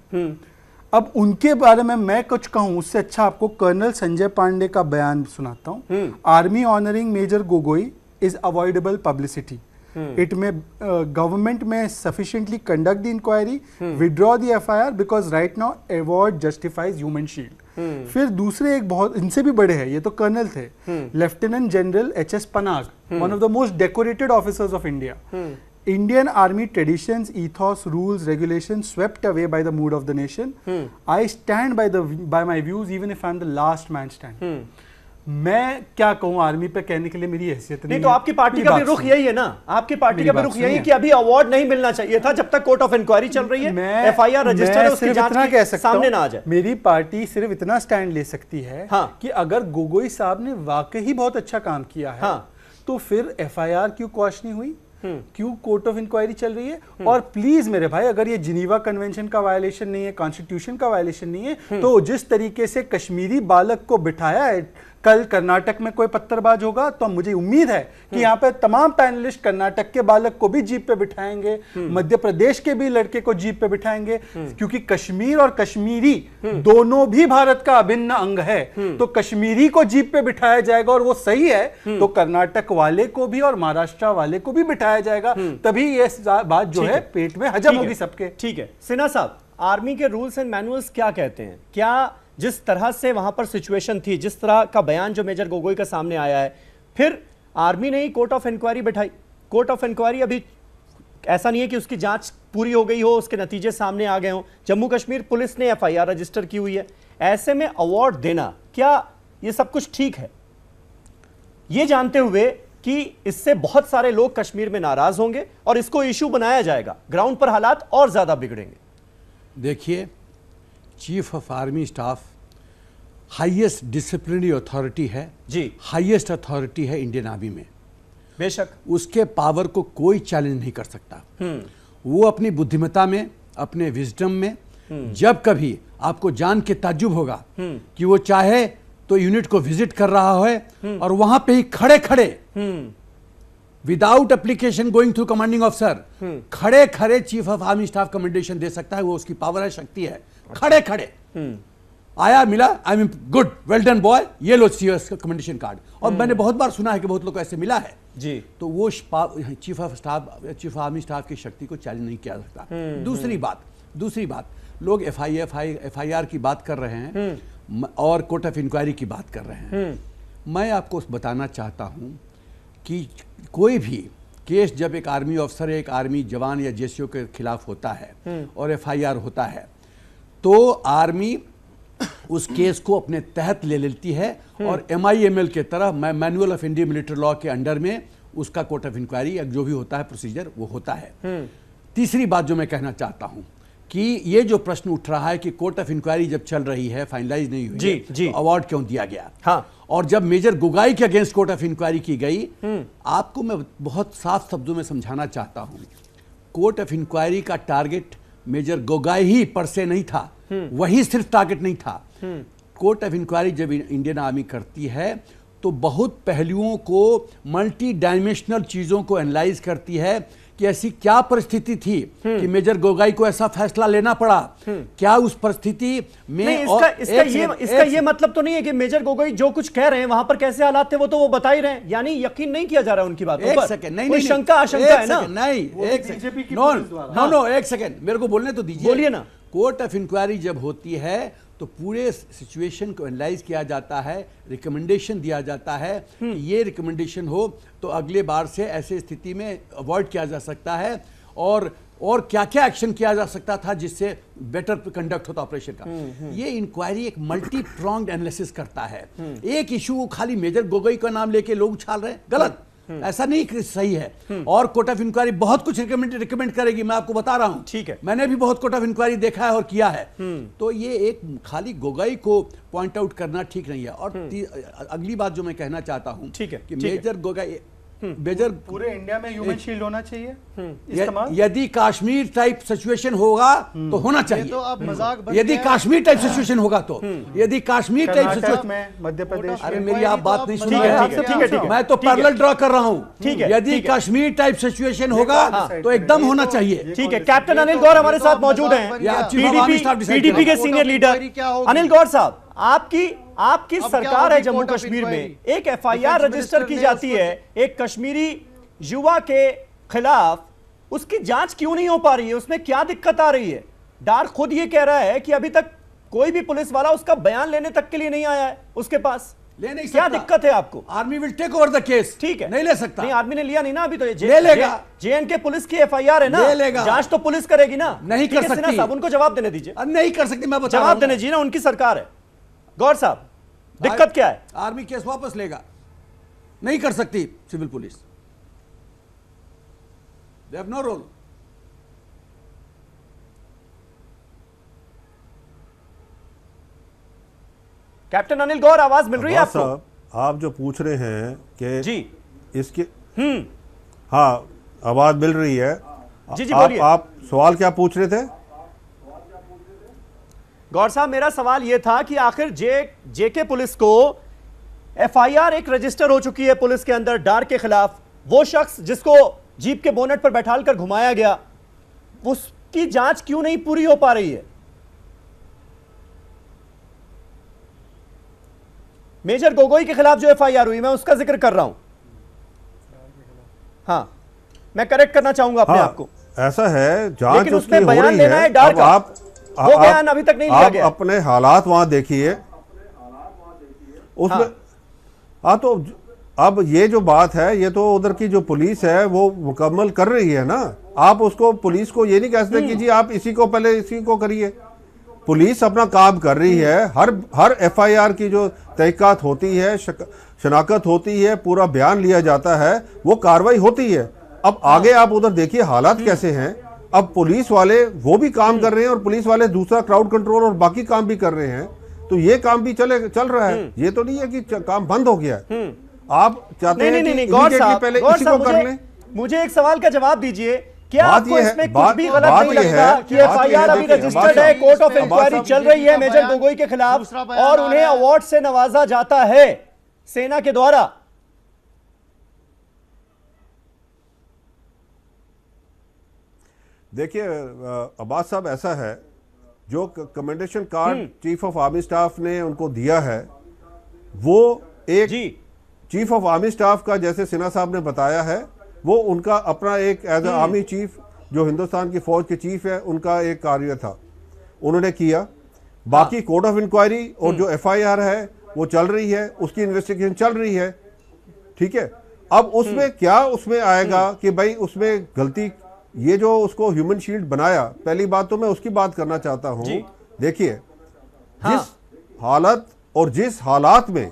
अब उनके बारे में मैं कुछ कहूं उससे अच्छा आपको कर्नल संजय पांडे का बयान सुनाता हूं। Army honouring major Gogoi is avoidable publicity. It में गवर्नमेंट में sufficiently conduct the inquiry, withdraw the FIR because right now award justifies human shield. फिर दूसरे एक बहुत इनसे भी बड़े हैं, ये तो कर्नल थे, lieutenant general HS Panag, one of the most decorated officers of India. Indian army traditions, ethos, rules, regulations swept away by the mood of the nation. I stand by my views even if I'm the last man standing. मैं क्या कहूं army पे कहने के लिए मेरी हैसियत नहीं। तो आपकी पार्टी का भी रुख यही है ना, आपकी पार्टी का भी रुख यही है कि अभी अवार्ड नहीं मिलना चाहिए था जब तक कोर्ट ऑफ इंक्वायरी चल रही है, FIR रजिस्टर है, उसकी जांच के सामने ना आ जाए। मेरी पार्टी सिर्फ इतना स्टैंड ले सकती है कि अगर गोगोई साहब ने वाकई बहुत अच्छा काम किया है तो फिर FIR क्यों क्वाश नहीं हुई, क्यों कोर्ट ऑफ इंक्वायरी चल रही है? और प्लीज मेरे भाई, अगर ये जिनीवा कन्वेंशन का वायलेशन नहीं है, कॉन्स्टिट्यूशन का वायलेशन नहीं है, तो जिस तरीके से कश्मीरी बालक को बिठाया है, कल कर्नाटक में कोई पत्थरबाज होगा तो मुझे उम्मीद है कि यहाँ पे तमाम पैनलिस्ट कर्नाटक के बालक को भी जीप पे बिठाएंगे, मध्य प्रदेश के भी लड़के को जीप पे बिठाएंगे, क्योंकि कश्मीर और कश्मीरी दोनों भी भारत का अभिन्न अंग है। तो कश्मीरी को जीप पे बिठाया जाएगा और वो सही है तो कर्नाटक वाले को भी और महाराष्ट्र वाले को भी बिठाया जाएगा, तभी ये बात जो है पेट में हजम होगी सबके। ठीक है सिन्हा साहब, आर्मी के रूल्स एंड मैनुअल्स क्या कहते हैं? क्या जिस तरह से वहां पर सिचुएशन थी, जिस तरह का बयान जो मेजर गोगोई का सामने आया है, फिर आर्मी ने ही कोर्ट ऑफ इंक्वायरी बैठाई। कोर्ट ऑफ इंक्वायरी अभी ऐसा नहीं है कि उसकी जांच पूरी हो गई हो, उसके नतीजे सामने आ गए हो। जम्मू कश्मीर पुलिस ने FIR रजिस्टर की हुई है। ऐसे में अवार्ड देना, क्या ये सब कुछ ठीक है, ये जानते हुए कि इससे बहुत सारे लोग कश्मीर में नाराज होंगे और इसको इशू बनाया जाएगा, ग्राउंड पर हालात और ज्यादा बिगड़ेंगे? देखिए, chief of army staff highest disciplinary authority है जी, हाईएस्ट अथॉरिटी है इंडियन आर्मी में, बेशक उसके पावर को कोई चैलेंज नहीं कर सकता। वो अपनी बुद्धिमत्ता में, अपने विजडम में, जब कभी आपको जान के ताज्जुब होगा कि वो चाहे तो यूनिट को विजिट कर रहा है और वहां पे ही खड़े खड़े without application going through commanding officer खड़े खड़े chief of army staff commendation दे सकता है। वो उसकी पावर है, शक्ति है। खड़े खड़े आया, मिला, I am good, well done boy, ये लो कमेंडेशन कार्ड। और मैंने बहुत बार सुना है कि बहुत लोग को ऐसे मिला है जी। तो वो चीफ ऑफ आर्मी स्टाफ की शक्ति को चैलेंज नहीं किया सकता। दूसरी बात, लोग FIR की बात कर रहे हैं और कोर्ट ऑफ इंक्वायरी की बात कर रहे हैं। मैं आपको बताना चाहता हूं कि कोई भी केस जब एक आर्मी अफसर, एक आर्मी जवान या JCO के खिलाफ होता है और FIR होता है तो आर्मी उस केस को अपने तहत ले लेती है और MIML के तरह manual of Indian military law के अंडर में उसका कोर्ट ऑफ इंक्वायरी या जो भी होता है प्रोसीजर वो होता है। तीसरी बात जो मैं कहना चाहता हूं कि ये जो प्रश्न उठ रहा है कि कोर्ट ऑफ इंक्वायरी जब चल रही है, फाइनलाइज नहीं हुई जी, तो अवार्ड क्यों दिया गया? हाँ। और जब मेजर गोगोई के अगेंस्ट कोर्ट ऑफ इंक्वायरी की गई, आपको मैं बहुत साफ शब्दों में समझाना चाहता हूं, कोर्ट ऑफ इंक्वायरी का टारगेट मेजर गोगोई ही पर से नहीं था, वही सिर्फ टारगेट नहीं था। कोर्ट ऑफ इंक्वायरी जब इंडियन आर्मी करती है तो बहुत पहलुओं को, मल्टी डायमेंशनल चीजों को एनालाइज करती है कि ऐसी क्या परिस्थिति थी कि मेजर गोगोई को ऐसा फैसला लेना पड़ा। क्या उस परिस्थिति में इसका ये मतलब तो नहीं है कि मेजर गोगोई जो कुछ कह रहे हैं वहां पर कैसे हालात थे वो तो वो बता ही रहे हैं, यानी यकीन नहीं किया जा रहा है उनकी बातों पर। एक सेकंड, नहीं, कोई शंका आशंका है ना? नहीं, एक सेकंड, नो, एक सेकंड, मेरे को बोलने तो दीजिए। बोलिए ना। कोर्ट ऑफ इंक्वायरी जब होती है तो पूरे सिचुएशन को एनालाइज किया जाता है, रिकमेंडेशन दिया जाता है कि ये रिकमेंडेशन हो तो अगले बार से ऐसे स्थिति में अवॉइड किया जा सकता है और क्या क्या एक्शन किया जा सकता था जिससे बेटर कंडक्ट होता ऑपरेशन का। ये इंक्वायरी एक मल्टी प्रोंग्ड एनालिसिस करता है। एक इशू खाली मेजर गोगोई का नाम लेके लोग उछाल रहे हैं, गलत, ऐसा नहीं सही है। और कोर्ट ऑफ इंक्वायरी बहुत कुछ रिकमेंड करेगी, मैं आपको बता रहा हूं। ठीक है, मैंने भी बहुत कोर्ट ऑफ इंक्वायरी देखा है और किया है। तो ये एक खाली गोगोई को पॉइंट आउट करना ठीक नहीं है। और अगली बात जो मैं कहना चाहता हूं, ठीक है, कि मेजर गोगोई पूरे इंडिया में ह्यूमन शील्ड होना चाहिए। यदि कश्मीर टाइप सिचुएशन होगा तो होना चाहिए। तो आप मजाक यदि कश्मीर टाइप सिचुएशन होगा तो, यदि कश्मीर टाइप सिचुएशन में मध्य प्रदेश, अरे मेरी आप बात नहीं सुन रहे, मैं तो पैरेलल ड्रॉ कर रहा हूं। यदि कश्मीर टाइप सिचुएशन होगा तो एकदम होना चाहिए। ठीक है, कैप्टन अनिल गौर हमारे साथ मौजूद हैं, PDP के सीनियर लीडर। अनिल गौर साहब, आपकी सरकार है जम्मू कश्मीर में, एक FIR रजिस्टर की जाती है एक कश्मीरी युवा के खिलाफ उसकी जांच क्यों नहीं हो पा रही है? उसमें क्या दिक्कत आ रही है? डार खुद ये कह रहा है कि अभी तक कोई भी पुलिस वाला उसका बयान लेने तक के लिए नहीं आया है उसके पास। ले नहीं क्या सकता। दिक्कत है आपको? Army will take over the case. ठीक है, नहीं ले सकता। नहीं, आर्मी ने लिया नहीं ना अभी, तो ये ले लेगा। JNK पुलिस की FIR है ना, ले लेगा। जांच तो पुलिस करेगी ना। नहीं ठीक कर है, सिन्हा सकती। साहब उनको जवाब देने दीजिए। नहीं कर सकती, मैं बता रहा जवाब हूं। देने दीजिए ना, उनकी सरकार है। गौर साहब, दिक्कत क्या है? आर्मी केस वापस लेगा, नहीं कर सकती civil police. They have no role. Captain Anil Gaur, आवाज मिल रही है आपको? साहब, आप जो पूछ रहे हैं कि जी इसके हाँ, आवाज मिल रही है। जी जी बोलिए। आप सवाल क्या पूछ रहे थे? गौर साहब, मेरा सवाल यह था कि आखिर JK पुलिस को FIR एक रजिस्टर हो चुकी है पुलिस के अंदर डार के खिलाफ। वो शख्स जिसको जीप के बोनेट पर बैठाल कर घुमाया गया, उसकी जांच क्यों नहीं पूरी हो पा रही है? मेजर गोगोई के खिलाफ जो FIR हुई, मैं उसका जिक्र कर रहा हूं। हाँ, मैं करेक्ट करना चाहूंगा अपने आप को। ऐसा है, जांच लेकिन उसकी उसमें हो बयान रही लेना है डार का। वो बयान अभी तक नहीं लिया गया। अपने हालात वहां देखिए उसमें। हाँ, तो अब ये जो बात है, ये तो उधर की जो पुलिस है वो मुकम्मल कर रही है ना। आप उसको, पुलिस को ये नहीं कह सकते कि जी आप इसी को पहले इसी को करिए। पुलिस अपना काम कर रही है। हर FIR की जो तहकीकात होती है, शनाख्त होती है, पूरा बयान लिया जाता है, वो कार्रवाई होती है। अब आगे आप उधर देखिए हालात कैसे हैं। अब पुलिस वाले वो भी काम कर रहे हैं और पुलिस वाले दूसरा क्राउड कंट्रोल और बाकी काम भी कर रहे हैं। तो ये काम भी चल रहा है। ये तो नहीं है कि काम बंद हो गया है। आप चाहते हैं कि इमीडिएटली पहले इसी को कर लें। मुझे एक सवाल का जवाब दीजिए, क्या आपको इसमें कुछ भी गलत बात नहीं ये लगता है कि FIR अभी रजिस्टर्ड है, कोर्ट ऑफ इंक्वायरी चल रही है मेजर गोगोई के खिलाफ और उन्हें अवार्ड से नवाजा जाता है सेना के द्वारा? देखिए अब्बास साहब, ऐसा है, जो commendation card chief of army staff ने उनको दिया है, वो एक चीफ ऑफ आर्मी स्टाफ का, जैसे सिन्हा साहब ने बताया है, वो उनका अपना एक एज ए आर्मी चीफ, जो हिंदुस्तान की फौज के चीफ है, उनका एक कार्य था, उन्होंने किया। बाकी कोर्ट ऑफ इंक्वायरी और जो FIR है वो चल रही है, उसकी इन्वेस्टिगेशन चल रही है। ठीक है, अब उसमें क्या उसमें आएगा कि भाई उसमें गलती, ये जो उसको ह्यूमन शील्ड बनाया, पहली बात तो मैं उसकी बात करना चाहता हूं। देखिए, जिस हालत और जिस हालात में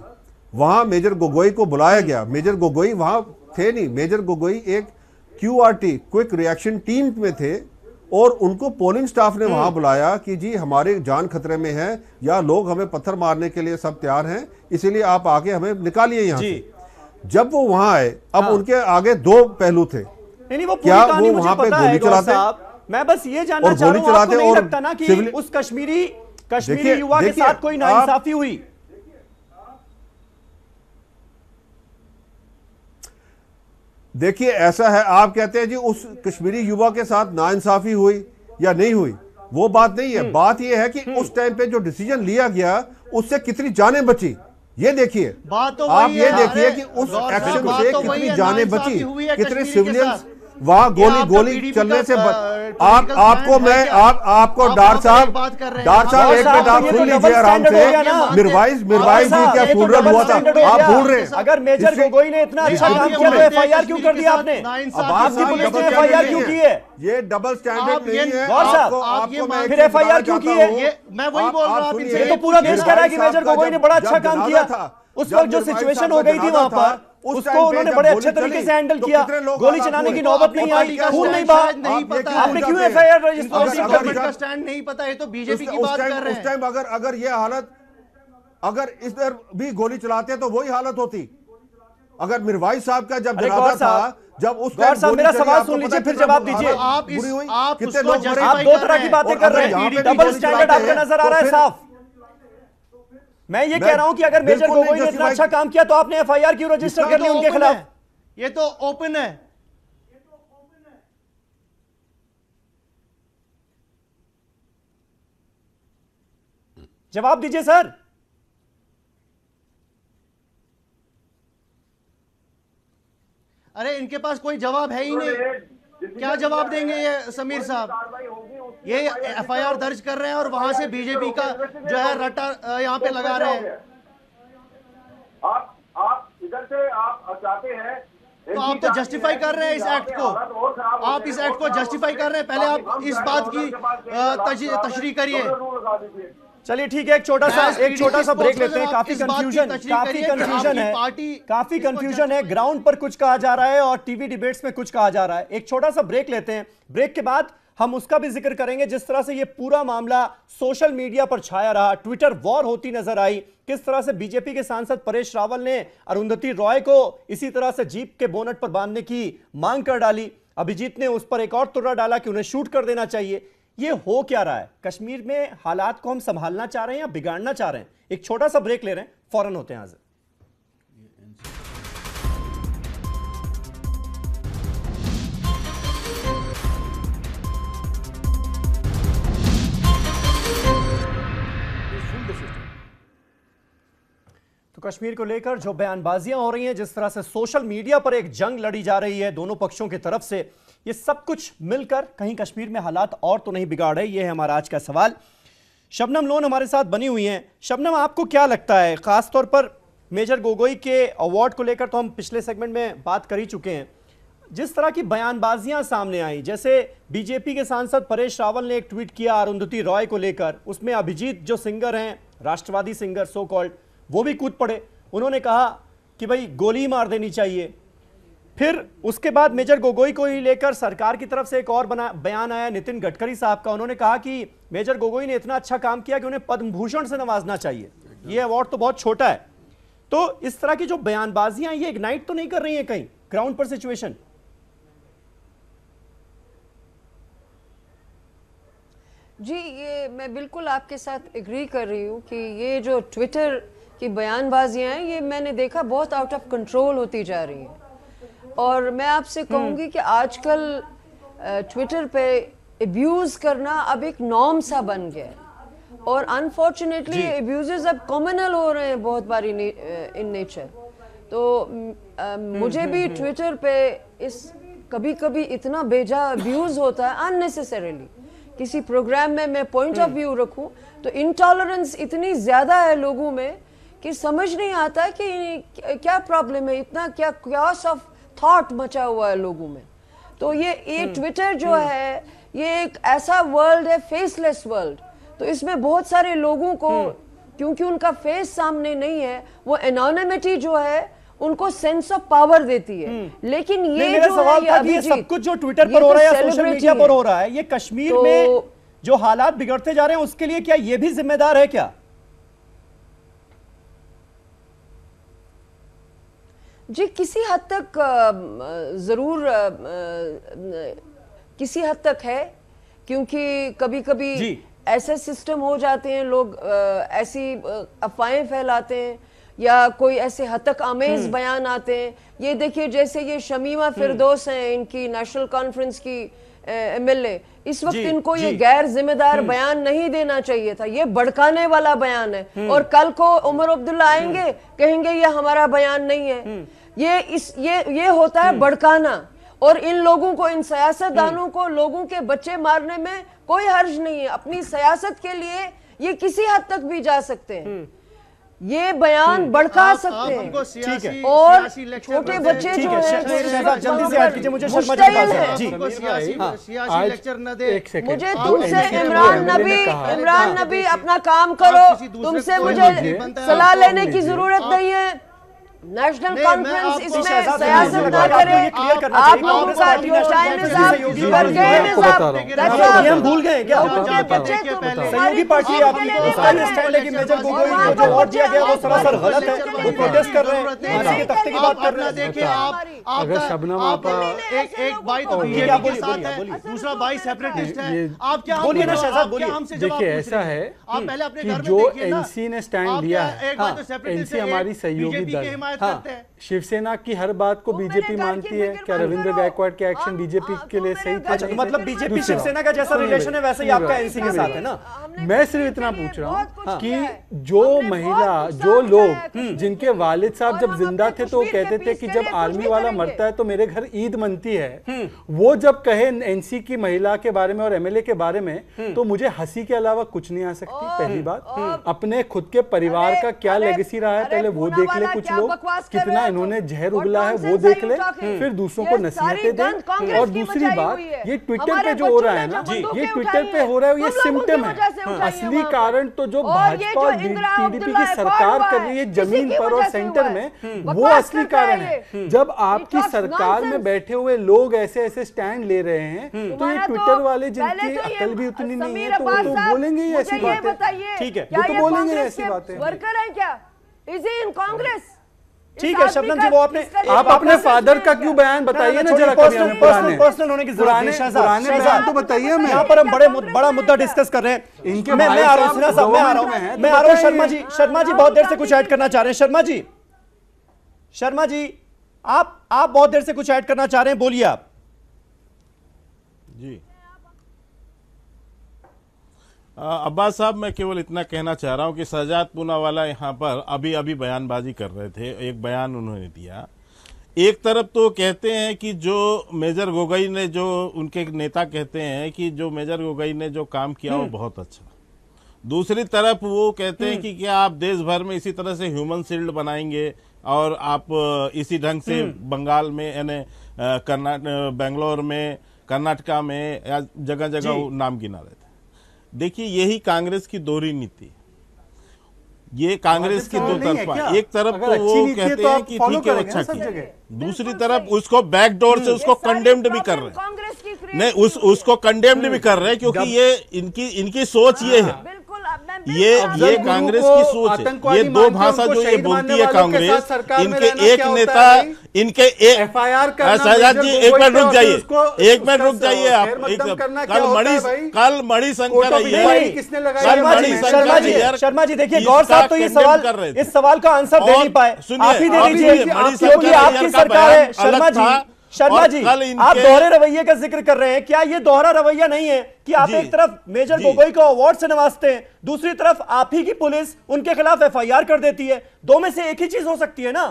वहां मेजर गोगोई को बुलाया गया, मेजर गोगोई वहां थे नहीं। मेजर गोगोई एक QRT क्विक रिएक्शन टीम में थे और उनको पोलिंग स्टाफ ने वहां बुलाया कि जी हमारे जान खतरे में है या लोग हमें पत्थर मारने के लिए सब तैयार हैं, इसीलिए आप आके हमें निकालिए यहां से। जब वो वहां आए, अब उनके आगे दो पहलू थे। नहीं, वो क्या वो वहां पे गोली चलाते? मैं बस ये जानना चाह रहा हूं, आपको नहीं लगता ना कि उस कश्मीरी युवा के साथ कोई नाइंसाफी हुई? देखिए, ऐसा है, आप कहते हैं जी उस कश्मीरी युवा के साथ नाइंसाफी हुई या नहीं हुई, वो बात नहीं है। बात यह है कि उस टाइम पे जो डिसीजन लिया गया उससे कितनी जानें बची, ये देखिए। बात तो आप ये देखिए कि उस एक्शन से कितनी जानें बची, कितने सिविलियंस वहां गोली चलने से आपको मैं आपको डार साहब एक मिनट आप सुन लीजिए आराम से। मिरवाइज जी का फ्यूनरल हुआ था, आप भूल रहे हैं। अगर मेजर गोगोई ने इतना अच्छा काम किया तो FIR क्यों कर दिया आपने? आपकी पुलिस ने FIR क्यों की है? ये डबल स्टैंडर्ड नहीं है। आपको फिर FIR क्यों की है? मैं वही बोल रहा हूं। ये तो पूरा देश कह रहा है कि मेजर गोगोई ने बड़ा अच्छा काम किया था। उस वक्त जो सिचुएशन हो गई थी वहां पर, उसको उन्होंने बड़े अच्छे तरीके से हैंडल किया। गोली चलाने की नौबत नहीं आई, खून नहीं बहा। आपने क्यों FIR रजिस्टर कर दी? का स्टैंड नहीं पता, ये तो बीजेपी की बात कर रहे हैं। उस टाइम अगर ये हालत, अगर इधर भी गोली चलाते तो वही हालत होती। अगर मिरवाइज साहब का जब जनाजा था, जब उस गौर साहब मेरा सवाल सुन लीजिए फिर जवाब दीजिए। आप कितने लोग मरे? आप दो तरह की बातें कर रहे हैं, डबल स्टैंडर्ड आपका नजर आ रहा है साफ। मैं ये कह रहा हूं कि अगर मेजर गोगोई ने इतना अच्छा काम किया तो आपने FIR क्यों रजिस्टर कर ली उनके खिलाफ? ये तो ओपन है। जवाब दीजिए सर। अरे इनके पास कोई जवाब है ही नहीं। क्या जवाब देंगे ये समीर साहब? ये एफआईआर दर्ज कर रहे हैं और वहां से बीजेपी का जो है रट्टा यहाँ पे लगा रहे हैं। आप इधर से आप चाहते हैं तो आप तो जस्टिफाई कर रहे हैं इस एक्ट को, आप इस एक्ट को जस्टिफाई कर रहे हैं। पहले आप इस बात की तशरीह करिए। चलिए ठीक है, एक छोटा सा ब्रेक लेते हैं। काफी कंफ्यूजन है, ग्राउंड पर कुछ कहा जा रहा है और टीवी डिबेट्स में कुछ कहा जा रहा है। एक छोटा सा ब्रेक लेते हैं, ब्रेक के बाद हम उसका भी जिक्र करेंगे जिस तरह से ये पूरा मामला सोशल मीडिया पर छाया रहा, ट्विटर वॉर होती नजर आई, किस तरह से बीजेपी के सांसद परेश रावल ने अरुंधति रॉय को इसी तरह से जीप के बोनट पर बांधने की मांग कर डाली। अभिजीत ने उस पर एक और तुर्रा डाला कि उन्हें शूट कर देना चाहिए। ये हो क्या रहा है? कश्मीर में हालात को हम संभालना चाह रहे हैं या बिगाड़ना चाह रहे हैं? एक छोटा सा ब्रेक ले रहे हैं, फौरन होते हैं हाजिर। तो कश्मीर को लेकर जो बयानबाजियां हो रही हैं, जिस तरह से सोशल मीडिया पर एक जंग लड़ी जा रही है दोनों पक्षों की तरफ से, ये सब कुछ मिलकर कहीं कश्मीर में हालात और तो नहीं बिगाड़ रहे? ये है हमारा आज का सवाल। शबनम लोन हमारे साथ बनी हुई हैं। शबनम, आपको क्या लगता है, खासतौर पर मेजर गोगोई के अवार्ड को लेकर तो हम पिछले सेगमेंट में बात कर ही चुके हैं, जिस तरह की बयानबाजियां सामने आई, जैसे बीजेपी के सांसद परेश रावल ने एक ट्वीट किया अरुंधति रॉय को लेकर, उसमें अभिजीत जो सिंगर हैं, राष्ट्रवादी सिंगर सो कॉल्ड, वो भी कूद पड़े। उन्होंने कहा कि भाई गोली मार देनी चाहिए। फिर उसके बाद मेजर गोगोई को ही लेकर सरकार की तरफ से एक और बयान आया नितिन गडकरी साहब का। उन्होंने कहा कि मेजर गोगोई ने इतना अच्छा काम किया कि उन्हें पद्म भूषण से नवाजना चाहिए। ये अवार्ड तो बहुत छोटा है। तो इस तरह की जो बयानबाजियां ये इग्नाइट तो नहीं कर रही हैं कहीं ग्राउंड पर सिचुएशन? जी, ये मैं बिल्कुल आपके साथ एग्री कर रही हूँ कि ये जो ट्विटर की बयानबाजियां हैं, ये मैंने देखा बहुत आउट ऑफ कंट्रोल होती जा रही हैं। और मैं आपसे कहूँगी कि आजकल ट्विटर पे अब्यूज़ करना अब एक नॉर्म सा बन गया है और अनफॉर्चुनेटली अब्यूजेस अब कॉमनल हो रहे हैं बहुत बारी इन नेचर। तो मुझे भी ट्विटर पे इस कभी कभी इतना बेजा अब्यूज़ होता है अननेसेसरीली। किसी प्रोग्राम में मैं पॉइंट ऑफ व्यू रखूं तो इंटॉलरेंस इतनी ज़्यादा है लोगों में कि समझ नहीं आता कि क्या प्रॉब्लम है, इतना क्या क्यास ऑफ थॉट मचा हुआ है लोगों में। तो ये ट्विटर जो है ये एक ऐसा वर्ल्ड है, फेसलेस वर्ल्ड। तो इसमें बहुत सारे लोगों को क्योंकि उनका फेस सामने नहीं है, वो एनोनिमिटी जो है उनको सेंस ऑफ पावर देती है। लेकिन ये जो सवाल था कि ये सब कुछ जो ट्विटर पर हो रहा है या सोशल मीडिया पर हो रहा है, ये कश्मीर में जो हालात बिगड़ते जा रहे हैं उसके लिए क्या ये भी जिम्मेदार है क्या? जी, किसी हद तक जरूर किसी हद तक है, क्योंकि कभी कभी ऐसे सिस्टम हो जाते हैं, लोग ऐसी अफवाहें फैलाते हैं या कोई ऐसे हतक आमेज बयान आते हैं। ये देखिए, जैसे ये शमीमा फिरदौस हैं, इनकी नेशनल कॉन्फ्रेंस की एमएलए, इस वक्त इनको ये गैर जिम्मेदार बयान नहीं देना चाहिए था। ये भड़काने वाला बयान है और कल को उमर अब्दुल्ला आएंगे, कहेंगे ये हमारा बयान नहीं है। ये होता है भड़काना। और इन लोगों को, इन सियासतदानों को लोगों के बच्चे मारने में कोई हर्ज नहीं है। अपनी सियासत के लिए ये किसी हद तक भी जा सकते हैं, ये बयान भड़का सकते हैं। ठीक है, और छोटे बच्चे जो हैं, जल्दी से ऐड कीजिए, मुझे शर्मा जी के पास है। जी, मुझे तुमसे इमरान नबी अपना काम करो, तुमसे मुझे सलाह लेने की जरूरत नहीं है। नेशनल कॉन्फ्रेंस इसमें सियासत ना करे। आप लोगों का जो time is up, your game is up. हम भूल गए क्या? सहयोगी पार्टी आपकी उसका ये स्टैंड है कि मेजर गोगोई को जो अवार्ड दिया गया वो सरासर गलत है, वो प्रोटेस्ट कर रहे हैं, फांसी के तख्ते की बात कर रहे हैं। देखिए, अगर शबनम आप एक भाई तो बीजेपी के साथ है, दूसरा भाई सेपरेटिस्ट है, आप क्या बोलिए ना शहजाद, बोलिए। देखिए, ऐसा है कि जो एनसी ने स्टैंड लिया है, एनसी हमारी सहयोगी दल है। शिवसेना की हर बात को बीजेपी मानती है। क्या रविंद्र गायकवाड़ के एक्शन बीजेपी के लिए सही थे? अच्छा, मतलब बीजेपी शिवसेना का जैसा रिलेशन है वैसे ही आपका एनसी के साथ है ना? मैं सिर्फ इतना पूछ रहा हूँ कि जो महिला, जो लोग जिनके वालिद साहब जब जिंदा थे तो वो कहते थे कि जब आर्मी वाला बेटा मरता है तो मेरे घर ईद मनती है, वो जब कहे एनसी की महिला के बारे में और एमएलए के बारे में, तो मुझे हंसी के अलावा कुछ नहीं आ सकती। पहली बात, अपने खुद के परिवार का क्या लेगेसी रहा है पहले वो देख ले कुछ लोग, कितना इन्होंने जहर उगला है वो देख ले, फिर दूसरों को नसीहतें दें। और दूसरी बात, ये ट्विटर पे जो हो रहा है ना, ये ट्विटर पे हो रहा है, ये सिम्टम है। असली कारण तो जो भाजपा और टीडीपी की सरकार कर रही है जमीन पर और सेंटर में, वो असली कारण है। जब आपकी सरकार में बैठे हुए लोग ऐसे ऐसे स्टैंड ले रहे हैं, तो ये ट्विटर वाले जिनकी अकल भी उतनी नहीं है, तो वो तो बोलेंगे ही ऐसी बातें। ठीक है, वो तो बोलेंगे ऐसी बातें। वर्कर है क्या? इज ही इन कांग्रेस? ठीक है शबनम जी, वो आपने आप अपने फादर का क्यों बयान बताइए ना जरा, पर्सनल होने की पुराने बयान तो बताइए। मैं यहाँ पर हम बड़ा मुद्दा डिस्कस कर रहे हैं। इनके मैं आ रहा हूँ सिन्हा साहब, मैं आ रहा हूँ। शर्मा जी बहुत देर से कुछ ऐड करना चाह रहे हैं। शर्मा जी आप बहुत देर से कुछ ऐड करना चाह रहे हैं, बोलिए आप। जी अब्बास साहब, मैं केवल इतना कहना चाह रहा हूं कि शहजाद पूनावाला यहाँ पर अभी बयानबाजी कर रहे थे। एक बयान उन्होंने दिया, एक तरफ तो कहते हैं कि जो मेजर गोगोई ने, जो उनके नेता कहते हैं कि जो मेजर गोगोई ने जो काम किया वो बहुत अच्छा। दूसरी तरफ वो कहते हैं कि क्या आप देश भर में इसी तरह से ह्यूमन शील्ड बनाएंगे और आप इसी ढंग से बंगाल में, यानी बेंगलोर में, कर्नाटका में, या जगह जगह नाम गिना रहे थे। देखिए यही कांग्रेस की दोहरी नीति, ये कांग्रेस की दो तरफा। एक तरफ तो वो कहते हैं कि ठीक है अच्छा किया, दूसरी तरफ उसको बैकडोर से उसको कंडेम्ड भी कर रहे हैं। नहीं, उसको कंडेम्ड भी कर रहे हैं क्योंकि ये इनकी सोच ये है, ये कांग्रेस की सोच है। ये दो भाषा जो ये बोलती है कांग्रेस, इनके एक नेता, इनके एक शहजाद जी एक मिनट रुक जाइए, आप कल मणिशंकर शर्मा जी देखिए, गौर साहब तो ये सवाल, इस सवाल का आंसर दे नहीं पाए, आप ही दे दीजिए क्योंकि आपकी सरकार है। शर्मा जी आप दोहरे रवैये का जिक्र कर रहे हैं, क्या ये दोहरा रवैया नहीं है कि आप एक तरफ मेजर गोगोई को अवार्ड से नवाजते हैं, दूसरी तरफ आप ही की पुलिस उनके खिलाफ एफआईआर कर देती है? दो में से एक ही चीज हो सकती है ना?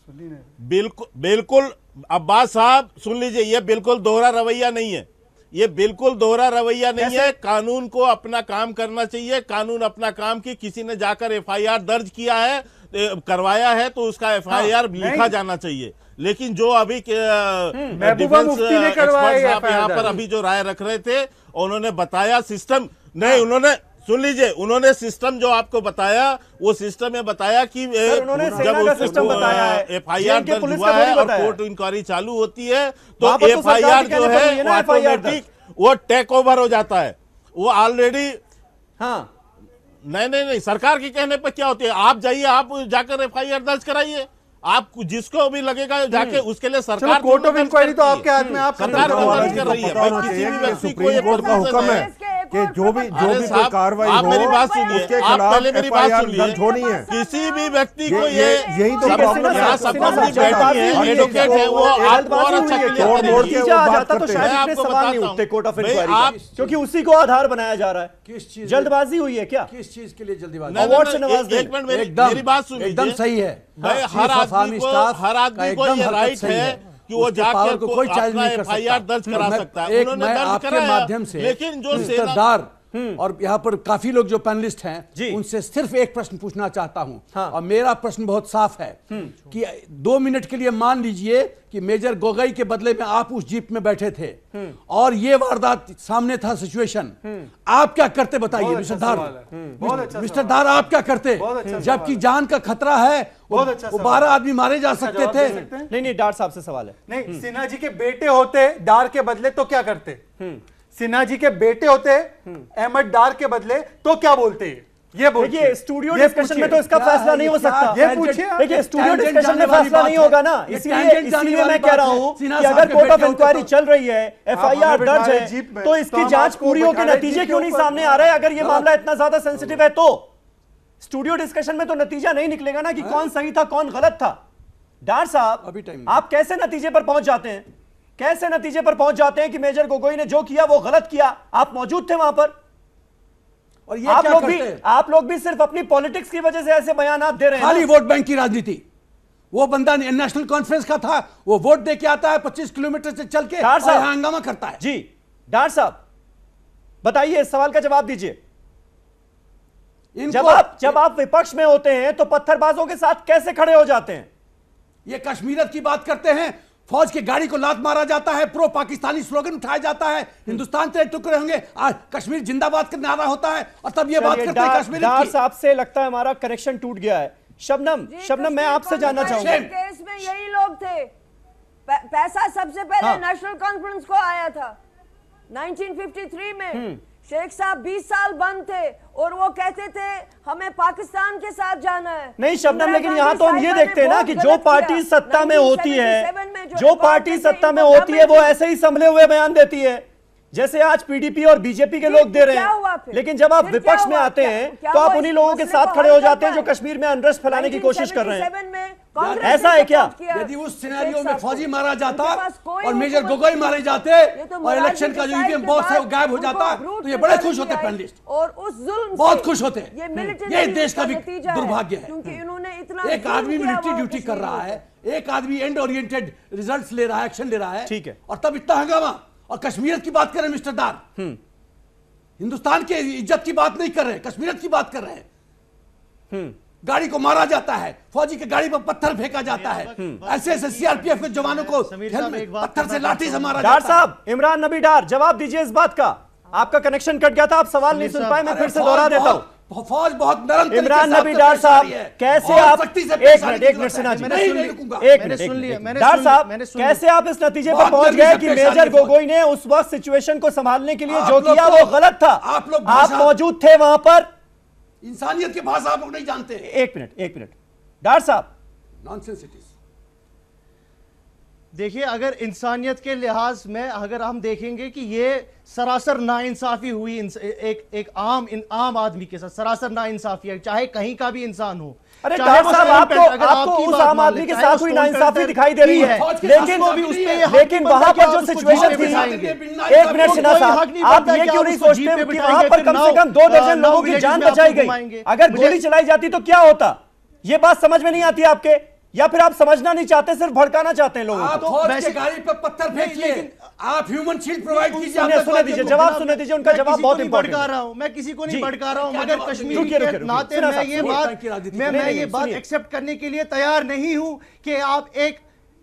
बिल्कुल अब्बास साहब सुन लीजिए, ये बिल्कुल दोहरा रवैया नहीं है, ये बिल्कुल दोहरा रवैया नहीं है। कानून को अपना काम करना चाहिए, कानून अपना काम की, किसी ने जाकर एफआईआर दर्ज किया है, करवाया है, तो उसका एफआईआर लिखा जाना चाहिए। लेकिन जो अभी डिफेंस एक्सपर्ट यहाँ पर अभी जो राय रख रहे थे, उन्होंने बताया सिस्टम नहीं, उन्होंने सुन लीजिए, उन्होंने सिस्टम जो आपको बताया, वो सिस्टम में बताया कि जब एफआईआर दर्ज हुआ है और कोर्ट इंक्वायरी चालू होती है तो एफआईआर जो है ऑटोमेटिक वो टेक ओवर हो जाता है, वो ऑलरेडी। हाँ नहीं, सरकार के कहने पर क्या होती है, आप जाइए, आप जाकर एफआईआर दर्ज कराइए, आप जिसको भी लगेगा जाके, उसके लिए सरकार कोर्ट ऑफ इंक्वायरी तो आपके हाथ में, आप सरकार दर्ज कर रही है। किसी भी व्यक्ति को ये कोर्ट का हुक्म है कि जो भी कार्रवाई हो, आप मेरी बात सुनिए, आप पहले मेरी बात सुनिए, है। किसी भी व्यक्ति को ये यही तो प्रॉब्लम है। बैठी है, एडवोकेट है, वो आपको और अच्छा क्लियर आ जाता तो शायद इतने सवाल नहीं उठते कोर्ट ऑफ इंक्वायरी, क्योंकि उसी को आधार बनाया जा रहा है। किस चीज जल्दबाजी हुई है क्या? किस चीज के लिए जल्दबाजी? अवार्ड से नवाज एक मिनट मेरी बात सुनिए, एकदम सही है। हर आदमी को ये राइट है कि वो जाकर को कोई चैलेंज नहीं कर सकता, एफआईआर दर्ज करा सकता है। उन्होंने दर्ज कराया, माध्यम से, लेकिन जो सेनादार और यहाँ पर काफी लोग जो पैनलिस्ट हैं, उनसे सिर्फ एक प्रश्न पूछना चाहता हूं। हाँ। और मेरा प्रश्न बहुत साफ है कि 2 मिनट के लिए मान लीजिए कि मेजर गोगोई के बदले में आप उस जीप में बैठे थे और ये वारदात सामने था सिचुएशन, आप क्या करते बताइए मिस्टर धार? मिस्टर धार आप क्या करते? जबकि जान का खतरा है, वो 12 आदमी मारे जा सकते थे। नहीं, डार साहब से सवाल है। नहीं, सिन्हा जी के बेटे होते डार के बदले तो क्या करते? सिन्हा जी के बेटे होते अहमद डार के बदले तो क्या बोलते? ये बोलिए, स्टूडियो डिस्कशन में तो इसका फैसला नहीं हो सकता। ये पूछिए, देखिए स्टूडियो डिस्कशन में फैसला नहीं होगा ना, इसीलिए मैं कह रहा हूं कि अगर कोर्ट ऑफ इंक्वायरी चल रही है, एफआईआर दर्ज है, तो इसकी जांच पूरी होकर नतीजे क्यों नहीं सामने आ रहे हैं? अगर ये मामला इतना ज्यादा सेंसिटिव है तो स्टूडियो डिस्कशन में तो नतीजा नहीं निकलेगा ना कि कौन सही था कौन गलत था। डार साहब आप कैसे नतीजे पर पहुंच जाते हैं? कैसे नतीजे पर पहुंच जाते हैं कि मेजर गोगोई ने जो किया वो गलत किया? आप मौजूद थे वहां पर और ये आप लोग भी सिर्फ अपनी पॉलिटिक्स की वजह से ऐसे बयान दे रहे हैं। खाली वोट बैंक की राजनीति, वो बंदा नेशनल कॉन्फ्रेंस का था, वो वोट दे के आता है 25 किलोमीटर से चल के और यहाँ हंगामा करता है। जी डॉक्टर साहब बताइए, इस सवाल का जवाब दीजिए। जब आप विपक्ष में होते हैं तो पत्थरबाजों के साथ कैसे खड़े हो जाते हैं? ये कश्मीरियत की बात करते हैं, फौज की गाड़ी को लात मारा जाता है, प्रो पाकिस्तानी स्लोगन उठाया जाता है, हिंदुस्तान से टुकड़े होंगे, कश्मीर जिंदाबाद का नारा होता है, और तब ये बात करते हैं कश्मीर की। साहब से लगता है हमारा कनेक्शन टूट गया है। शबनम मैं आपसे जानना चाहूंगा। केस में यही लोग थे, पैसा सबसे पहले नेशनल कॉन्फ्रेंस को आया था 1953 में। शेख साहब 20 साल बंद थे और वो कहते थे हमें पाकिस्तान के साथ जाना है। नहीं शबनम, लेकिन यहाँ तो हम ये देखते हैं ना कि जो पार्टी सत्ता में होती है, जो पार्टी सत्ता में होती है वो ऐसे ही संभले हुए बयान देती है जैसे आज पीडीपी और बीजेपी के लोग दे रहे हैं। लेकिन जब आप विपक्ष में आते हैं तो आप उन्हीं लोगों के साथ खड़े हो जाते हैं जो कश्मीर में अनरेस्ट फैलाने की कोशिश कर रहे हैं। ऐसा है क्या? यदि उस सिनेरियो में फौजी मारा जाता और मेजर गोगोई मारे जाते और इलेक्शन का जो ईवीएम बॉक्स है वो गायब हो जाता तो ये बड़े खुश होते पैनलिस्ट, और उस जुल्म बहुत खुश होते। ये देश का भी नतीजा दुर्भाग्य है। क्योंकि इन्होंने इतना एक आदमी मिलिट्री ड्यूटी कर रहा है, एक आदमी एंड ओरिएंटेड रिजल्ट्स ले रहा है, एक्शन ले रहा है, ठीक है, और तब इतना हंगामा। और कश्मीरियत की बात कर रहे हैं मिस्टर दार, हिंदुस्तान के इज्जत की बात नहीं कर रहे, कश्मीरियत की बात कर रहे हैं। गाड़ी को मारा जाता है, फौजी की गाड़ी पर पत्थर फेंका जाता है, ऐसे ऐसे सीआरपीएफ के जवानों को पत्थर से लाठी से मारा जाता है। डार साहब, इमरान नबी डार, जवाब दीजिए इस बात का। आपका कनेक्शन कट गया था, आप सवाल नहीं सुन पाए, मैं फिर से दोहरा देता हूं। फौज बहुत नरम। इमरान नबी डार साहब कैसे आप एक मिनट सुना जी, एक मिनट डार साहब, कैसे आप इस नतीजे पर पहुंच गए कि मेजर गोगोई ने उस वक्त सिचुएशन को संभालने के लिए जो किया वो गलत था? आप मौजूद थे वहां पर, इंसानियत की भाषा आप लोग नहीं जानते। एक मिनट डार साहब, नॉनसेंस इट इज। देखिए, अगर इंसानियत के लिहाज में अगर हम देखेंगे कि ये सरासर नाइंसाफी हुई एक आम आदमी के साथ, सरासर नाइंसाफी है, चाहे कहीं का भी इंसान हो। अरे डॉक्टर साहब, आपको उस आम आदमी के साथ हुई नाइंसाफी दिखाई दे रही है, लेकिन वहां पर जो सिचुएशन थी, एक मिनट सिन्हा साहब, आप ये क्यों नहीं सोचते कि वहां पर कम से कम 2 दर्जन लोगों की जान बचाई गई? अगर गोली चलाई जाती तो क्या होता? ये बात समझ में नहीं आती आपके, या फिर आप समझना नहीं चाहते, सिर्फ भड़काना चाहते हैं लोगों को? वैसे गाड़ी पर पत्थर फेंकिए, आप ह्यूमन शील्ड प्रोवाइड कीजिए। सुने दीजिए जवाब, सुने दीजिए उनका जवाब बहुत इंपॉर्टेंट है। मैं किसी को नहीं भड़का रहा हूं, मगर कश्मीर के नाते मैं ये बात एक्सेप्ट करने के लिए तैयार नहीं हूं कि आप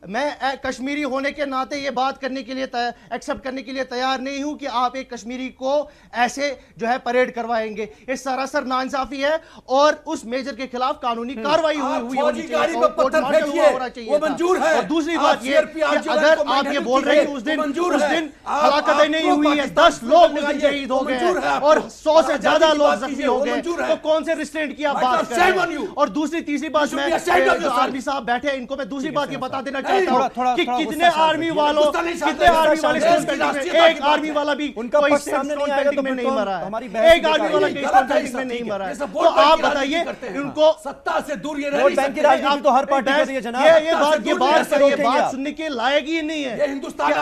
मैं कश्मीरी होने के नाते ये बात करने के लिए एक्सेप्ट करने के लिए तैयार नहीं हूं कि आप एक कश्मीरी को ऐसे जो है परेड करवाएंगे। ये सरासर नाइंसाफी है और उस मेजर के खिलाफ कानूनी कार्रवाई होनी चाहिए, वो मंजूर है। और दूसरी बात ये, अगर आप ये बोल रहे हैं उस दिन हलाकत नहीं हुई है, 10 लोग शहीद हो गए और 100 से ज्यादा लोग जख्मी हो गए, तो कौन से रिस्ट्रेंट की आप बात कर रहे हैं? और दूसरी तीसरी बात, मैं आर्मी साहब बैठे, इनको मैं दूसरी बात ये बता देना कि कितने आर्मी वालों, कितने आर्मी वाले एक आर्मी वाला भी उनका पक्ष सामने नहीं आएगा तो नहीं मरा है, एक आर्मी वाला केस में नहीं मरा है। तो आप बताइए उनको सत्ता से दूर ये वोट बैंक की राजनीति तो हर पार्टी कर रही है जनाब। ये बात सुनने के लायक ही नहीं है। हिंदुस्तान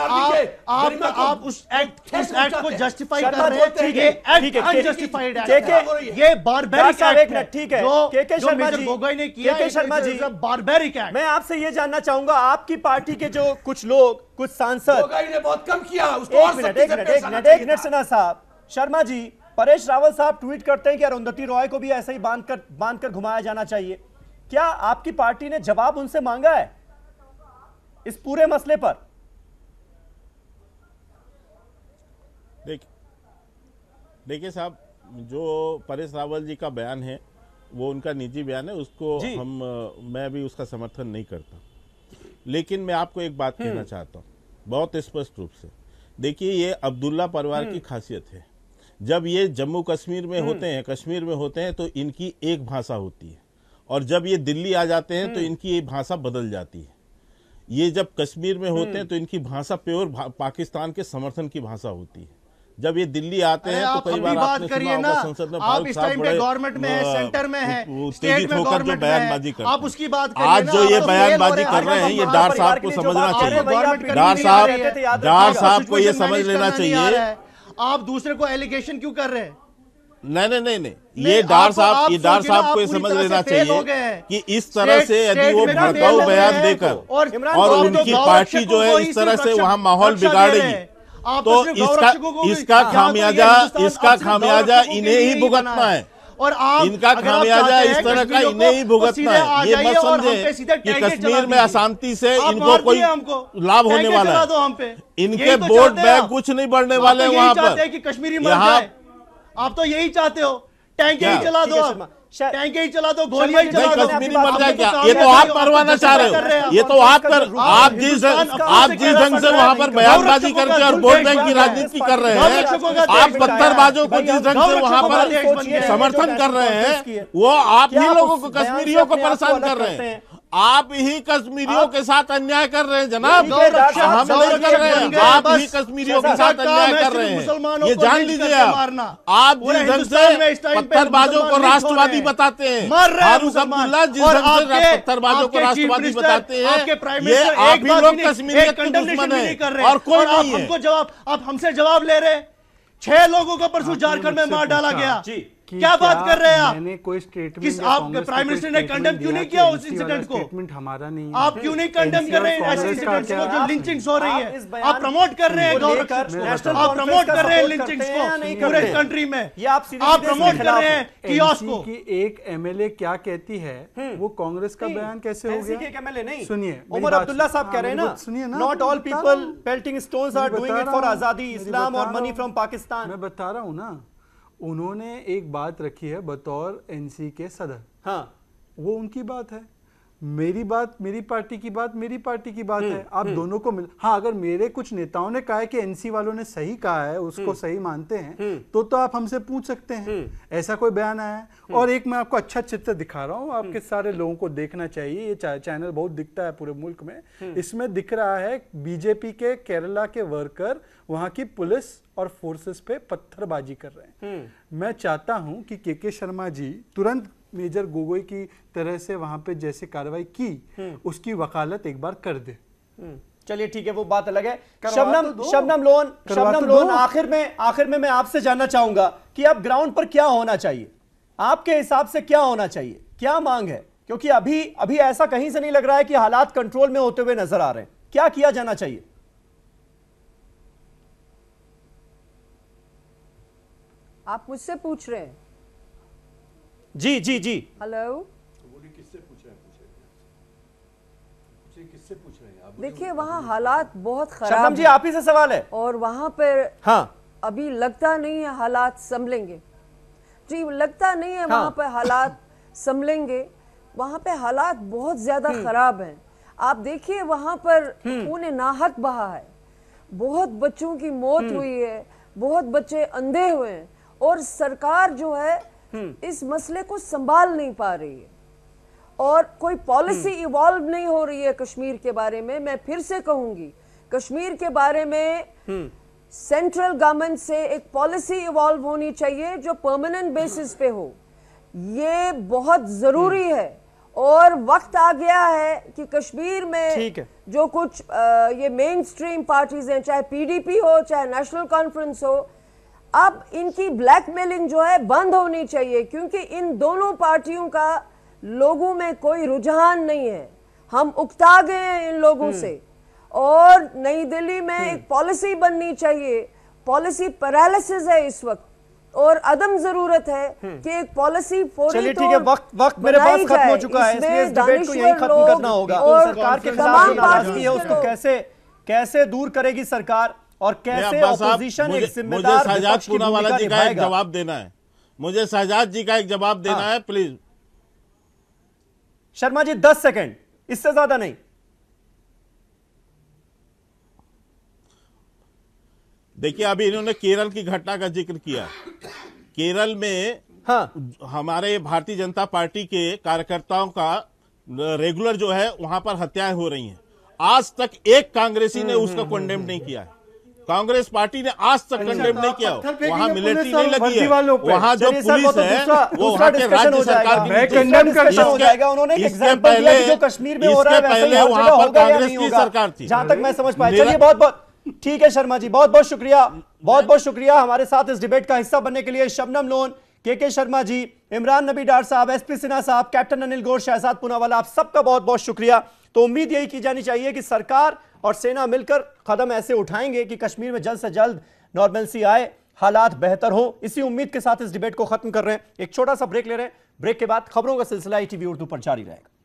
आप उस एक्ट को जस्टिफाई कर रहे हैं, ठीक है, अनजस्टिफाइड एक्ट है, ये बारबेरिक एक्ट है। ठीक है, जो मेजर गोगोई ने किया, शर्मा जी, बारबेरिक एक्ट। मैं आपसे ये जानना चाहूंगा, आपकी पार्टी के जो कुछ लोग, कुछ सांसद, ने बहुत कम किया उसको। एक मिनट सिन्हा साहब, शर्मा जी, परेश रावल साहब ट्वीट करते हैं कि अरुंधति रॉय को भी ऐसे ही बांध कर घुमाया जाना चाहिए। क्या आपकी पार्टी ने जवाब उनसे मांगा है इस पूरे मसले पर? देखिए साहब, जो परेश रावल जी का बयान है वो उनका निजी बयान है, उसको मैं भी उसका समर्थन नहीं करता। लेकिन मैं आपको एक बात कहना चाहता हूँ बहुत स्पष्ट रूप से। देखिए, ये अब्दुल्ला परिवार की खासियत है। जब ये जम्मू कश्मीर में होते हैं, कश्मीर में होते हैं, तो इनकी एक भाषा होती है, और जब ये दिल्ली आ जाते हैं तो इनकी ये भाषा बदल जाती है। ये जब कश्मीर में होते हैं तो इनकी भाषा प्योर पाकिस्तान के समर्थन की भाषा होती है। जब ये दिल्ली आते हैं तो कई बार आपने सुना होगा संसद में फारूक साहब बड़े गवर्नमेंट में है, सेंटर में है, उत्तेजित होकर जो बयानबाजी करते हैं, आप उसकी बात करिए। आज जो ये बयानबाजी कर रहे हैं, ये डार साहब को समझना चाहिए। डार साहब को ये समझ लेना चाहिए। आप दूसरे को एलिगेशन क्यों कर रहे हैं? नहीं, ये डार साहब को समझ लेना चाहिए कि इस तरह से यदि वो भड़काऊ बयान देकर और उनकी पार्टी जो है इस तरह से वहां माहौल बिगाड़ेगी तो इसका खामियाजा इन्हें ही भुगतना है। और इनका खामियाजा इस तरह का इन्हें ही भुगतना है। ये मत समझे कि कश्मीर में अशांति से इनको कोई लाभ होने वाला है। इनके वोट बैंक कुछ नहीं बढ़ने वाले वहां पर। कश्मीरी मर जाए, आप तो यही चाहते हो। टैंक ही चला दो, टैंक ही चला दो, गोलियां ही चला दो, कश्मीरी मर जाए क्या? ये तो आप मरवाना चाह रहे हो। ये तो आप जिस ढंग से वहां पर बयानबाजी करके और वोट बैंक की राजनीति कर रहे हैं, आप पत्थरबाजों को जिस ढंग से वहां पर समर्थन कर रहे हैं, वो आप ही लोगों को, कश्मीरियों को परेशान कर रहे हैं। आप ही कश्मीरियों के साथ अन्याय कर रहे हैं जनाब, हम नहीं कर रहे हैं। आप ही कश्मीरियों के साथ अन्याय कर रहे हैं, ये जान लीजिए। आप जिस ढंग से पत्थरबाजों को राष्ट्रवादी बताते हैं, फारूक अब्दुल्ला जिस ढंग से पत्थरबाजों को राष्ट्रवादी बताते हैं, ये आप ही लोग कश्मीरियत के दुश्मन हैं और कोई नहीं है। हमको जवाब, आप हमसे जवाब ले रहे। 6 लोगों को परसों झारखंड में मार डाला गया। क्या बात कर रहे हैं आप? मैंने कोई स्टेटमेंट, किस आपके प्राइम मिनिस्टर ने कंडेम क्यों नहीं किया उस इंसिडेंट को? स्टेटमेंट हमारा नहीं है। आप क्यों नहीं कंडेम कर रहे हैं ऐसे इंसिडेंट्स को जो लिंचिंग्स हो रही है? आप प्रमोट कर रहे हैं आप प्रमोट कर रहे हैं लिंचिंग्स को पूरे कंट्री में। आप प्रमोट कर रहे हैं कियोस्क को। एक एमएलए क्या कहती है वो कांग्रेस का बयान कैसे हो गया? एमएलए नहीं, सुनिए, उमर अब्दुल्ला साहब कह रहे हैं ना, सुनिए ना, not all people pelting stones are doing it for आजादी, इस्लाम और मनी फ्रॉम पाकिस्तान। मैं बता रहा हूं ना, उन्होंने एक बात रखी है बतौर एनसी के सदर। हाँ, वो उनकी बात है, मेरी बात मेरी पार्टी की बात मेरी पार्टी की बात है। आप दोनों को मिल, हाँ, अगर मेरे कुछ नेताओं ने कहा है कि एनसी वालों ने सही कहा है, उसको सही मानते हैं, तो आप हमसे पूछ सकते हैं। ऐसा कोई बयान आया है? और एक मैं आपको अच्छा चित्र दिखा रहा हूँ, आपके सारे लोगों को देखना चाहिए। ये चैनल बहुत दिखता है पूरे मुल्क में। इसमें दिख रहा है बीजेपी के केरला के वर्कर वहां की पुलिस और फोर्सेस पे पत्थरबाजी कर रहे हैं। मैं चाहता हूं कि के शर्मा जी तुरंत मेजर गोगोई की तरह से वहां पे जैसे कार्रवाई की, उसकी वकालत एक बार कर दे। चलिए ठीक है, वो बात अलग है। शबनम लोन, आखिर में मैं आपसे जानना चाहूंगा कि अब ग्राउंड पर क्या होना चाहिए, आपके हिसाब से क्या होना चाहिए, क्या मांग है? क्योंकि अभी ऐसा कहीं से नहीं लग रहा है कि हालात कंट्रोल में होते हुए नजर आ रहे हैं। क्या किया जाना चाहिए? आप मुझसे पूछ रहे हैं? जी। हेलो, किससे पूछ रहे हैं? देखिए वहाँ हालात बहुत खराब। शबनम जी, आप ही से सवाल है। और वहाँ पर हाँ, अभी लगता नहीं है हालात संभलेंगे। जी, लगता नहीं है वहाँ पर हालात संभलेंगे। वहाँ पे हालात बहुत ज्यादा खराब हैं। आप देखिए वहाँ पर खून नाहक बहा है, बहुत बच्चों की मौत हुई है, बहुत बच्चे अंधे हुए हैं, और सरकार जो है इस मसले को संभाल नहीं पा रही है और कोई पॉलिसी इवॉल्व नहीं हो रही है कश्मीर के बारे में। मैं फिर से कहूंगी, कश्मीर के बारे में सेंट्रल गवर्नमेंट से एक पॉलिसी इवॉल्व होनी चाहिए जो परमानेंट बेसिस पे हो। ये बहुत जरूरी है और वक्त आ गया है कि कश्मीर में जो कुछ ये मेन स्ट्रीम पार्टीज हैं, चाहे पीडीपी हो चाहे नेशनल कॉन्फ्रेंस हो, अब इनकी ब्लैकमेलिंग जो है बंद होनी चाहिए, क्योंकि इन दोनों पार्टियों का लोगों में कोई रुझान नहीं है। हम उकता गए हैं इन लोगों से और नई दिल्ली में एक पॉलिसी बननी चाहिए। पॉलिसी पैरालिसिस है इस वक्त और अदम जरूरत है कि एक पॉलिसी चलिए ठीक है, वक्त मेरे पास खत्म हो चुका है, इसलिए इस डिबेट को यहीं खत्म करना होगा। सरकार के खिलाफ जो नाराजगी है उसको कैसे दूर करेगी सरकार और कैसे ऑपोजिशन एक जिम्मेदार शहजाद पूनावाला जी का एक जवाब देना है, मुझे शहजाद जी का एक जवाब देना है प्लीज। शर्मा जी 10 सेकंड, इससे ज्यादा नहीं। देखिए अभी इन्होंने केरल की घटना का जिक्र किया। केरल में हमारे भारतीय जनता पार्टी के कार्यकर्ताओं का रेगुलर जो है वहां पर हत्याएं हो रही हैं। आज तक एक कांग्रेसी ने उसका कंडेम नहीं किया है। कांग्रेस पार्टी ने आज तक कंडेम नहीं किया। वहां मिलिट्री नहीं लगी है, वहां जो पुलिस है वो वहां के राज्य सरकार की। इसके पहले वहां पर कांग्रेस की सरकार थी, जहां तक मैं समझ पाया। चलिए बहुत ठीक है शर्मा जी, बहुत बहुत शुक्रिया, बहुत बहुत शुक्रिया हमारे साथ इस डिबेट का हिस्सा बनने के लिए। शबनम लोन के शर्मा जी, इमरान नबी डार साहब, एसपी सिन्हा साहब, कैप्टन अनिल गौर, शहजाद पूनावाला, आप सबका बहुत बहुत शुक्रिया। तो उम्मीद यही की जानी चाहिए कि सरकार और सेना मिलकर कदम ऐसे उठाएंगे कि कश्मीर में जल्द से जल्द नॉर्मलसी आए, हालात बेहतर हो। इसी उम्मीद के साथ इस डिबेट को खत्म कर रहे हैं। एक छोटा सा ब्रेक ले रहे हैं। ब्रेक के बाद खबरों का सिलसिला ITV उर्दू पर जारी रहेगा।